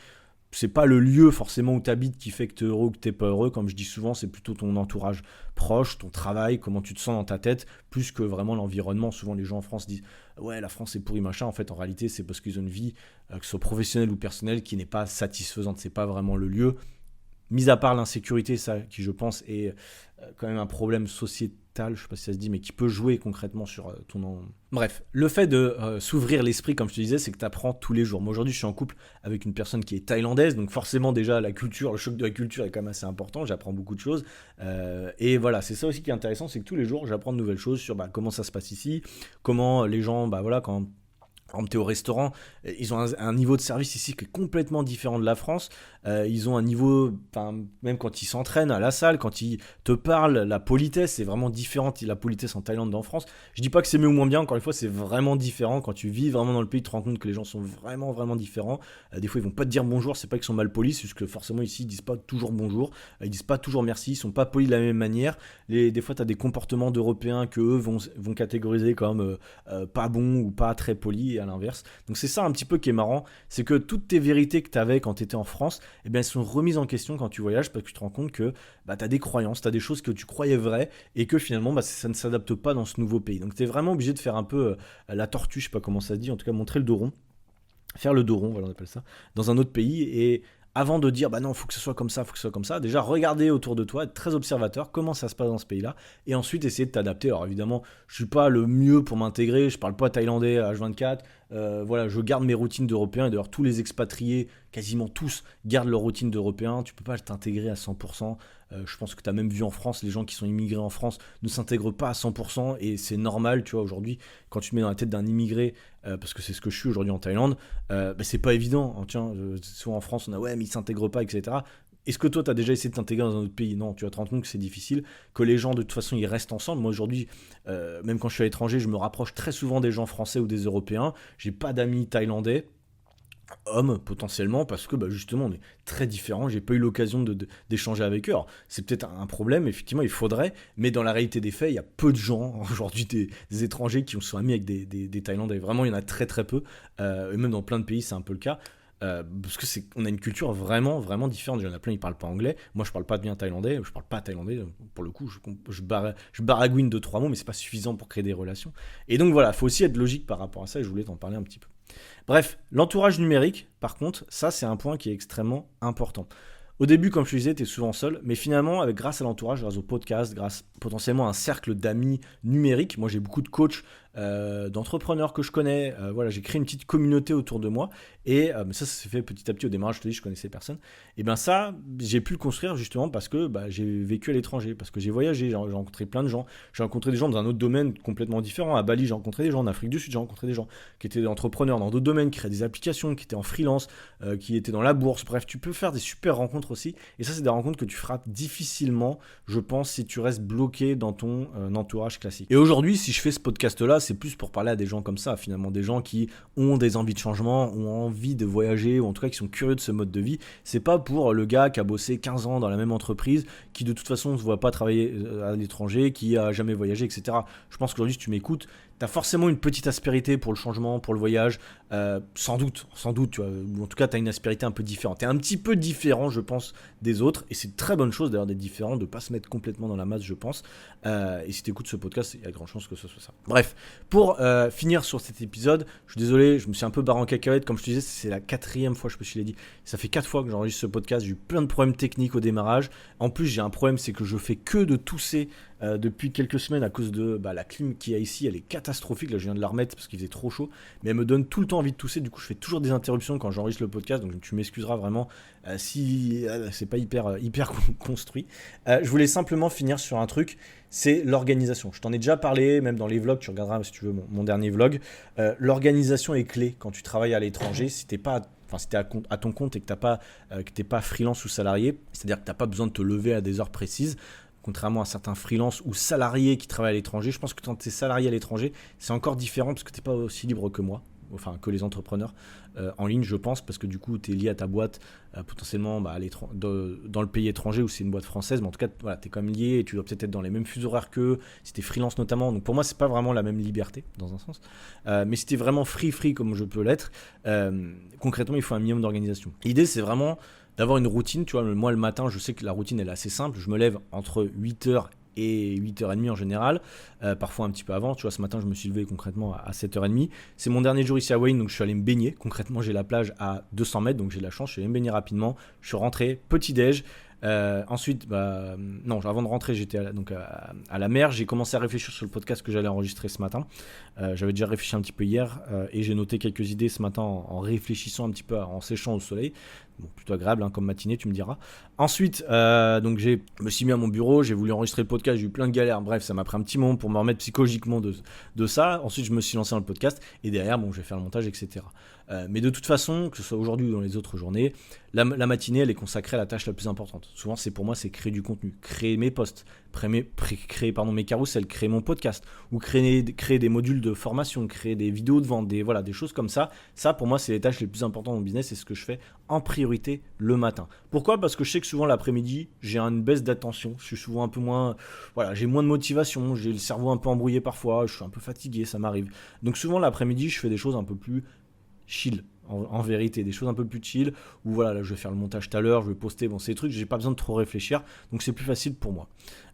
c'est pas le lieu forcément où tu habites qui fait que tu es heureux ou que tu n'es pas heureux. Comme je dis souvent, c'est plutôt ton entourage proche, ton travail, comment tu te sens dans ta tête, plus que vraiment l'environnement. Souvent, les gens en France disent ouais, la France c'est pourri, machin. En fait, en réalité, c'est parce qu'ils ont une vie, que ce soit professionnelle ou personnelle, qui n'est pas satisfaisante. C'est pas vraiment le lieu. Mis à part l'insécurité, ça qui je pense est quand même un problème sociétal, je sais pas si ça se dit, mais qui peut jouer concrètement sur Bref, le fait de s'ouvrir l'esprit, comme je te disais, c'est que tu apprends tous les jours. Moi aujourd'hui, je suis en couple avec une personne qui est thaïlandaise, donc forcément déjà la culture, le choc de la culture est quand même assez important, j'apprends beaucoup de choses. Et voilà, c'est ça aussi qui est intéressant, c'est que tous les jours, j'apprends de nouvelles choses sur comment ça se passe ici, comment les gens, voilà, quand tu es au restaurant, ils ont un niveau de service ici qui est complètement différent de la France. Ils ont un niveau, même quand ils s'entraînent à la salle, quand ils te parlent, la politesse c'est vraiment différent. La politesse en Thaïlande d'en France. Je dis pas que c'est mieux ou moins bien, encore une fois, c'est vraiment différent. Quand tu vis vraiment dans le pays, tu te rends compte que les gens sont vraiment, vraiment différents. Des fois, ils vont pas te dire bonjour, c'est pas qu'ils sont mal polis, c'est juste que forcément ici, ils disent pas toujours bonjour, ils disent pas toujours merci, ils sont pas polis de la même manière. Des fois, tu as des comportements d'Européens que eux vont catégoriser comme pas bons ou pas très polis, et à l'inverse. Donc c'est ça un petit peu qui est marrant, c'est que toutes tes vérités que tu avais quand tu étais en France, eh bien, elles sont remises en question quand tu voyages parce que tu te rends compte que tu as des croyances, tu as des choses que tu croyais vraies et que finalement ça ne s'adapte pas dans ce nouveau pays. Donc tu es vraiment obligé de faire un peu la tortue, je sais pas comment ça se dit, en tout cas montrer le dos rond, faire le dos rond, voilà on appelle ça, dans un autre pays. Et avant de dire non, faut que ce soit comme ça, faut que ce soit comme ça, déjà regarder autour de toi, être très observateur, comment ça se passe dans ce pays-là, et ensuite essayer de t'adapter. Alors évidemment, je suis pas le mieux pour m'intégrer, je parle pas thaïlandais à H24, voilà, je garde mes routines d'Européens, et d'ailleurs tous les expatriés, quasiment tous, gardent leur routine d'Européens, tu peux pas t'intégrer à 100%, je pense que tu as même vu en France, les gens qui sont immigrés en France ne s'intègrent pas à 100%, et c'est normal, tu vois, aujourd'hui, quand tu te mets dans la tête d'un immigré, parce que c'est ce que je suis aujourd'hui en Thaïlande, c'est pas évident, hein, tiens, souvent en France on a ouais mais ils s'intègrent pas, etc. Est-ce que toi, tu as déjà essayé de t'intégrer dans un autre pays? Non, tu vas te rendre compte que c'est difficile, que les gens, de toute façon, ils restent ensemble. Moi, aujourd'hui, même quand je suis à l'étranger, je me rapproche très souvent des gens français ou des Européens. J'ai pas d'amis thaïlandais, hommes, potentiellement, parce que justement, on est très différents. J'ai pas eu l'occasion d'échanger avec eux. Alors, c'est peut-être un problème, effectivement, il faudrait, mais dans la réalité des faits, il y a peu de gens, aujourd'hui, des étrangers qui sont amis avec des Thaïlandais. Vraiment, il y en a très, très peu. Et même dans plein de pays, c'est un peu le cas. Parce que on a une culture vraiment vraiment différente. Il y en a plein, ils parlent pas anglais. Moi, je parle pas bien thaïlandais. Je parle pas thaïlandais. Pour le coup, je baragouine 2-3 mots, mais c'est pas suffisant pour créer des relations. Et donc voilà, faut aussi être logique par rapport à ça. Et je voulais t'en parler un petit peu. Bref, l'entourage numérique, par contre, ça c'est un point qui est extrêmement important. Au début, comme je te disais, tu es souvent seul, mais finalement, grâce à l'entourage, grâce au podcast, grâce potentiellement à un cercle d'amis numériques, moi j'ai beaucoup de coachs, d'entrepreneurs que je connais, voilà, j'ai créé une petite communauté autour de moi, et mais ça s'est fait petit à petit. Au démarrage, je te dis, je connaissais personne, et bien ça, j'ai pu le construire justement parce que j'ai vécu à l'étranger, parce que j'ai voyagé, j'ai rencontré plein de gens, j'ai rencontré des gens dans un autre domaine complètement différent. À Bali, j'ai rencontré des gens, en Afrique du Sud, j'ai rencontré des gens qui étaient entrepreneurs dans d'autres domaines, qui créaient des applications, qui étaient en freelance, qui étaient dans la bourse. Bref, tu peux faire des super rencontres aussi, et ça c'est des rencontres que tu feras difficilement, je pense, si tu restes bloqué dans ton entourage classique. Et aujourd'hui, si je fais ce podcast là, c'est plus pour parler à des gens comme ça, finalement, des gens qui ont des envies de changement, ont envie de voyager, ou en tout cas qui sont curieux de ce mode de vie. C'est pas pour le gars qui a bossé 15 ans dans la même entreprise, qui de toute façon ne se voit pas travailler à l'étranger, qui a jamais voyagé, etc. Je pense qu'aujourd'hui, si tu m'écoutes, t'as forcément une petite aspérité pour le changement, pour le voyage, sans doute, tu vois, ou en tout cas t'as une aspérité un peu différente. T'es un petit peu différent, je pense, des autres, et c'est une très bonne chose d'ailleurs d'être différent, de pas se mettre complètement dans la masse, je pense. Et si t'écoutes ce podcast, il y a grande chance que ce soit ça. Bref, pour finir sur cet épisode, je suis désolé, je me suis un peu barré en cacahuète, comme je te disais, c'est la 4e fois, je me suis dit, ça fait 4 fois que j'enregistre ce podcast, j'ai eu plein de problèmes techniques au démarrage. En plus, j'ai un problème, c'est que je fais que de tousser depuis quelques semaines à cause de la clim qu'il y a ici, elle est catastrophique. Là, je viens de la remettre parce qu'il faisait trop chaud, mais elle me donne tout le temps envie de tousser. Du coup, je fais toujours des interruptions quand j'enregistre le podcast, donc tu m'excuseras vraiment si c'est pas hyper construit. Je voulais simplement finir sur un truc, c'est l'organisation. Je t'en ai déjà parlé, même dans les vlogs, tu regarderas si tu veux mon dernier vlog. L'organisation est clé quand tu travailles à l'étranger. Si t'es pas si t'es à ton compte et que t'es pas freelance ou salarié, c'est-à-dire que t'as pas besoin de te lever à des heures précises, contrairement à certains freelance ou salariés qui travaillent à l'étranger. Je pense que quand tu es salarié à l'étranger, c'est encore différent parce que tu n'es pas aussi libre que moi, enfin que les entrepreneurs en ligne, je pense, parce que du coup, tu es lié à ta boîte potentiellement dans le pays étranger ou c'est une boîte française, mais en tout cas, voilà, tu es quand même lié et tu dois peut-être être dans les mêmes fuseaux horaires qu'eux, si tu es freelance notamment. Donc pour moi, c'est pas vraiment la même liberté dans un sens. Mais si tu es vraiment free comme je peux l'être, concrètement, il faut un minimum d'organisation. L'idée, c'est vraiment d'avoir une routine, tu vois, moi le matin, je sais que la routine elle est assez simple, je me lève entre 8h et 8h30 en général, parfois un petit peu avant, tu vois, ce matin je me suis levé concrètement à 7h30, c'est mon dernier jour ici à Wayne, donc je suis allé me baigner, concrètement j'ai la plage à 200 mètres, donc j'ai de la chance, je suis allé me baigner rapidement, je suis rentré, petit déj, ensuite, non, avant de rentrer, j'étais à la mer. J'ai commencé à réfléchir sur le podcast que j'allais enregistrer ce matin. J'avais déjà réfléchi un petit peu hier et j'ai noté quelques idées ce matin en réfléchissant un petit peu, en séchant au soleil. Bon, plutôt agréable comme matinée, tu me diras. Ensuite, donc je me suis mis à mon bureau, j'ai voulu enregistrer le podcast, j'ai eu plein de galères. Bref, ça m'a pris un petit moment pour me remettre psychologiquement de ça. Ensuite, je me suis lancé dans le podcast et derrière, je vais faire le montage, etc. Mais de toute façon, que ce soit aujourd'hui ou dans les autres journées, la matinée, elle est consacrée à la tâche la plus importante. Souvent, pour moi, c'est créer du contenu, créer mes posts, créer mes carousels, créer mon podcast, ou créer des modules de formation, créer des vidéos de vente, des choses comme ça. Ça, pour moi, c'est les tâches les plus importantes dans mon business, c'est ce que je fais en priorité le matin. Pourquoi ? Parce que je sais que souvent l'après-midi, j'ai une baisse d'attention, je suis souvent un peu moins, j'ai moins de motivation, j'ai le cerveau un peu embrouillé parfois, je suis un peu fatigué, ça m'arrive. Donc souvent l'après-midi, je fais des choses un peu plus chill, en vérité, des choses un peu plus chill, où là, je vais faire le montage tout à l'heure, je vais poster, ces trucs, j'ai pas besoin de trop réfléchir, donc c'est plus facile pour moi.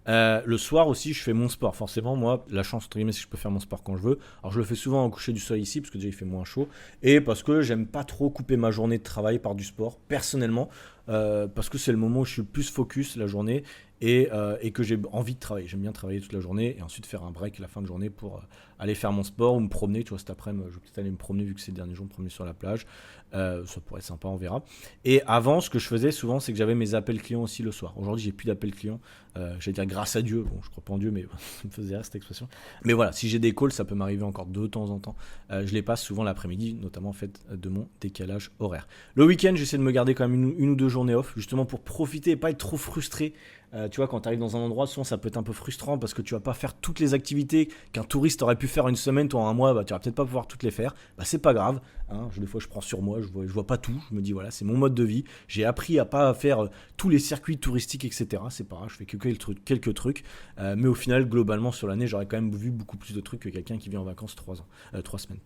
Le soir aussi, je fais mon sport. Forcément, moi, la chance, entre guillemets, c'est que je peux faire mon sport quand je veux. Alors, je le fais souvent au coucher du soleil ici, parce que déjà, il fait moins chaud. Et parce que j'aime pas trop couper ma journée de travail par du sport, personnellement. Parce que c'est le moment où je suis le plus focus la journée et que j'ai envie de travailler. J'aime bien travailler toute la journée et ensuite faire un break à la fin de journée pour aller faire mon sport ou me promener. Tu vois, cet après-midi, je vais peut-être aller me promener vu que c'est le dernier jour, me promener sur la plage. Ça pourrait être sympa, on verra. Et avant, ce que je faisais souvent, c'est que j'avais mes appels clients aussi le soir. Aujourd'hui, j'ai plus d'appels clients. J'allais dire grâce à Dieu. Bon, je crois pas en Dieu, mais ça me faisait rire cette expression. Mais voilà, si j'ai des calls, ça peut m'arriver encore de temps en temps. Je les passe souvent l'après-midi, notamment en fait de mon décalage horaire. Le week-end, j'essaie de me garder quand même une ou deux journées off, justement pour profiter et pas être trop frustré. Tu vois, quand tu arrives dans un endroit, souvent ça peut être un peu frustrant parce que tu vas pas faire toutes les activités qu'un touriste aurait pu faire une semaine, toi en un mois, tu vas peut-être pas pouvoir toutes les faire. C'est pas grave, hein. Des fois je prends sur moi, je vois pas tout, je me dis voilà, c'est mon mode de vie, j'ai appris à pas faire tous les circuits touristiques, etc. C'est pas grave, je fais que quelques trucs, mais au final, globalement sur l'année, j'aurais quand même vu beaucoup plus de trucs que quelqu'un qui vient en vacances 3 semaines.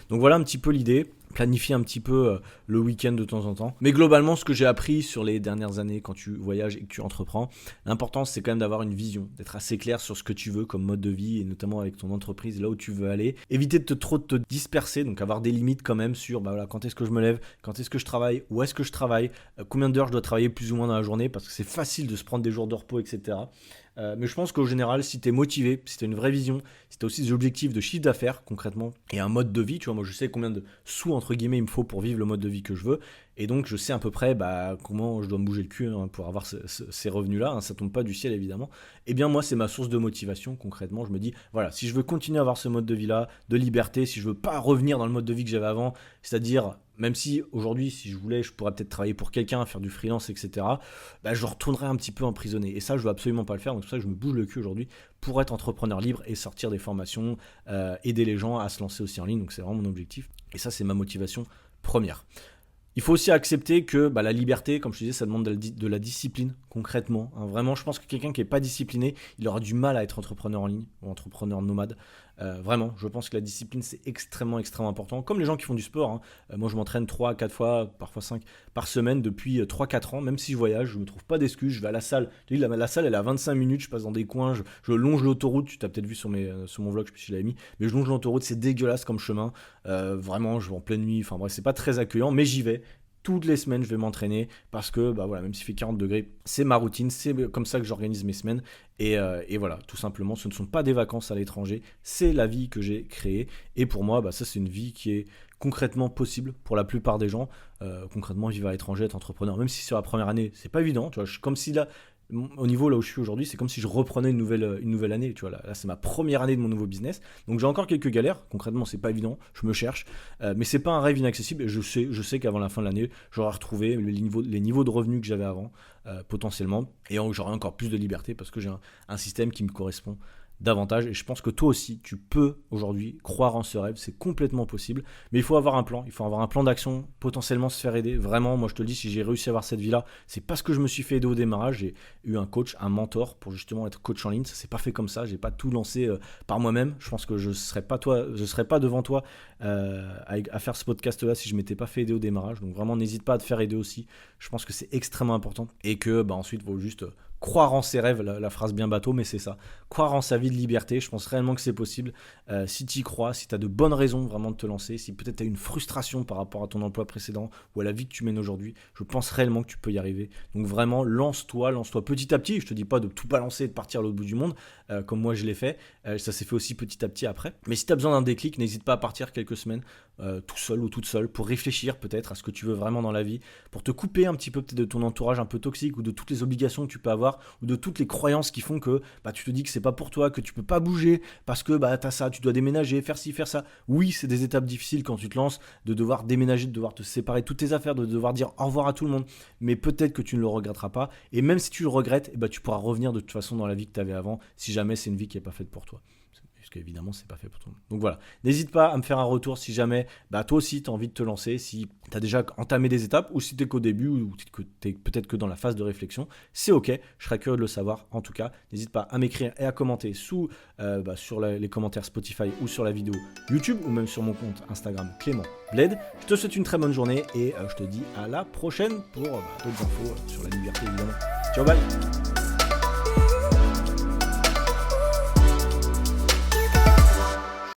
Donc voilà un petit peu l'idée. Planifier un petit peu le week-end de temps en temps. Mais globalement, ce que j'ai appris sur les dernières années quand tu voyages et que tu entreprends, l'important c'est quand même d'avoir une vision, d'être assez clair sur ce que tu veux comme mode de vie et notamment avec ton entreprise, là où tu veux aller. Éviter de te disperser, donc avoir des limites quand même sur quand est-ce que je me lève, quand est-ce que je travaille, où est-ce que je travaille, combien d'heures je dois travailler plus ou moins dans la journée, parce que c'est facile de se prendre des jours de repos, etc. Mais je pense qu'au général, si tu es motivé, si tu as une vraie vision, si tu as aussi des objectifs de chiffre d'affaires concrètement et un mode de vie, tu vois, moi je sais combien de sous entre guillemets il me faut pour vivre le mode de vie que je veux et donc je sais à peu près comment je dois me bouger le cul pour avoir ces revenus-là, hein, ça tombe pas du ciel évidemment. Et bien moi c'est ma source de motivation concrètement, je me dis voilà, si je veux continuer à avoir ce mode de vie-là, de liberté, si je veux pas revenir dans le mode de vie que j'avais avant, c'est-à-dire même si aujourd'hui, si je voulais, je pourrais peut-être travailler pour quelqu'un, faire du freelance, etc. Je retournerais un petit peu emprisonné. Et ça, je veux absolument pas le faire. Donc c'est pour ça que je me bouge le cul aujourd'hui pour être entrepreneur libre et sortir des formations, aider les gens à se lancer aussi en ligne. Donc c'est vraiment mon objectif. Et ça, c'est ma motivation première. Il faut aussi accepter que la liberté, comme je te disais, ça demande de la discipline, concrètement. Hein. Vraiment, je pense que quelqu'un qui n'est pas discipliné, il aura du mal à être entrepreneur en ligne ou entrepreneur nomade. Vraiment, je pense que la discipline, c'est extrêmement, extrêmement important. Comme les gens qui font du sport. Hein. Moi, je m'entraîne 3, 4 fois, parfois 5 par semaine depuis 3-4 ans. Même si je voyage, je ne me trouve pas d'excuses. Je vais à la salle. La salle, elle est à 25 minutes. Je passe dans des coins. Je longe l'autoroute. Tu t'as peut-être vu sur mon vlog, je sais pas si je l'avais mis. Mais je longe l'autoroute. C'est dégueulasse comme chemin. Vraiment, je vais en pleine nuit. Enfin bref, c'est pas très accueillant. Mais j'y vais. toutes les semaines, je vais m'entraîner parce que, voilà, même s'il fait 40 degrés, c'est ma routine, c'est comme ça que j'organise mes semaines. Et voilà, tout simplement, ce ne sont pas des vacances à l'étranger, c'est la vie que j'ai créée. Et pour moi, ça, c'est une vie qui est concrètement possible pour la plupart des gens. Concrètement, vivre à l'étranger, être entrepreneur, même si sur la première année, c'est pas évident. Tu vois, comme si là, au niveau là où je suis aujourd'hui, c'est comme si je reprenais une nouvelle année. Tu vois, là c'est ma première année de mon nouveau business. Donc j'ai encore quelques galères. Concrètement, c'est pas évident. Je me cherche. Mais c'est pas un rêve inaccessible. Et je sais qu'avant la fin de l'année, j'aurai retrouvé les niveaux de revenus que j'avais avant, potentiellement. Et j'aurai encore plus de liberté parce que j'ai un système qui me correspond davantage. Et je pense que toi aussi, tu peux aujourd'hui croire en ce rêve. C'est complètement possible. Mais il faut avoir un plan. Il faut avoir un plan d'action, potentiellement se faire aider. Vraiment, moi je te le dis, si j'ai réussi à avoir cette vie-là, c'est parce que je me suis fait aider au démarrage. J'ai eu un coach, un mentor pour justement être coach en ligne. Ça s'est pas fait comme ça. J'ai pas tout lancé par moi-même. Je pense que je serais pas devant toi à faire ce podcast-là si je m'étais pas fait aider au démarrage. Donc vraiment, n'hésite pas à te faire aider aussi. Je pense que c'est extrêmement important et que ensuite, il faut juste croire en ses rêves, la phrase bien bateau, mais c'est ça. Croire en sa vie de liberté, je pense réellement que c'est possible. Si tu y crois, si tu as de bonnes raisons vraiment de te lancer, si peut-être tu as une frustration par rapport à ton emploi précédent ou à la vie que tu mènes aujourd'hui, je pense réellement que tu peux y arriver. Donc vraiment, lance-toi petit à petit. Je te dis pas de tout balancer et de partir à l'autre bout du monde, comme moi je l'ai fait. Ça s'est fait aussi petit à petit après. Mais si tu as besoin d'un déclic, n'hésite pas à partir quelques semaines tout seul ou toute seule pour réfléchir peut-être à ce que tu veux vraiment dans la vie, pour te couper un petit peu peut-être de ton entourage un peu toxique ou de toutes les obligations que tu peux avoir ou de toutes les croyances qui font que tu te dis que c'est pas pour toi, que tu peux pas bouger parce que t'as ça, tu dois déménager, faire ci, faire ça. Oui, c'est des étapes difficiles quand tu te lances, de devoir déménager, de devoir te séparer de toutes tes affaires, de devoir dire au revoir à tout le monde, mais peut-être que tu ne le regretteras pas, et même si tu le regrettes, tu pourras revenir de toute façon dans la vie que tu avais avant, si jamais c'est une vie qui n'est pas faite pour toi. Parce qu'évidemment, c'est pas fait pour tout le monde. Donc voilà, n'hésite pas à me faire un retour si jamais toi aussi tu as envie de te lancer, si tu as déjà entamé des étapes ou si tu es qu'au début ou que tu es peut-être que dans la phase de réflexion, c'est ok, je serais curieux de le savoir. En tout cas, n'hésite pas à m'écrire et à commenter sur les commentaires Spotify ou sur la vidéo YouTube ou même sur mon compte Instagram Clément Bled. Je te souhaite une très bonne journée et je te dis à la prochaine pour d'autres infos sur la liberté évidemment. Ciao, bye.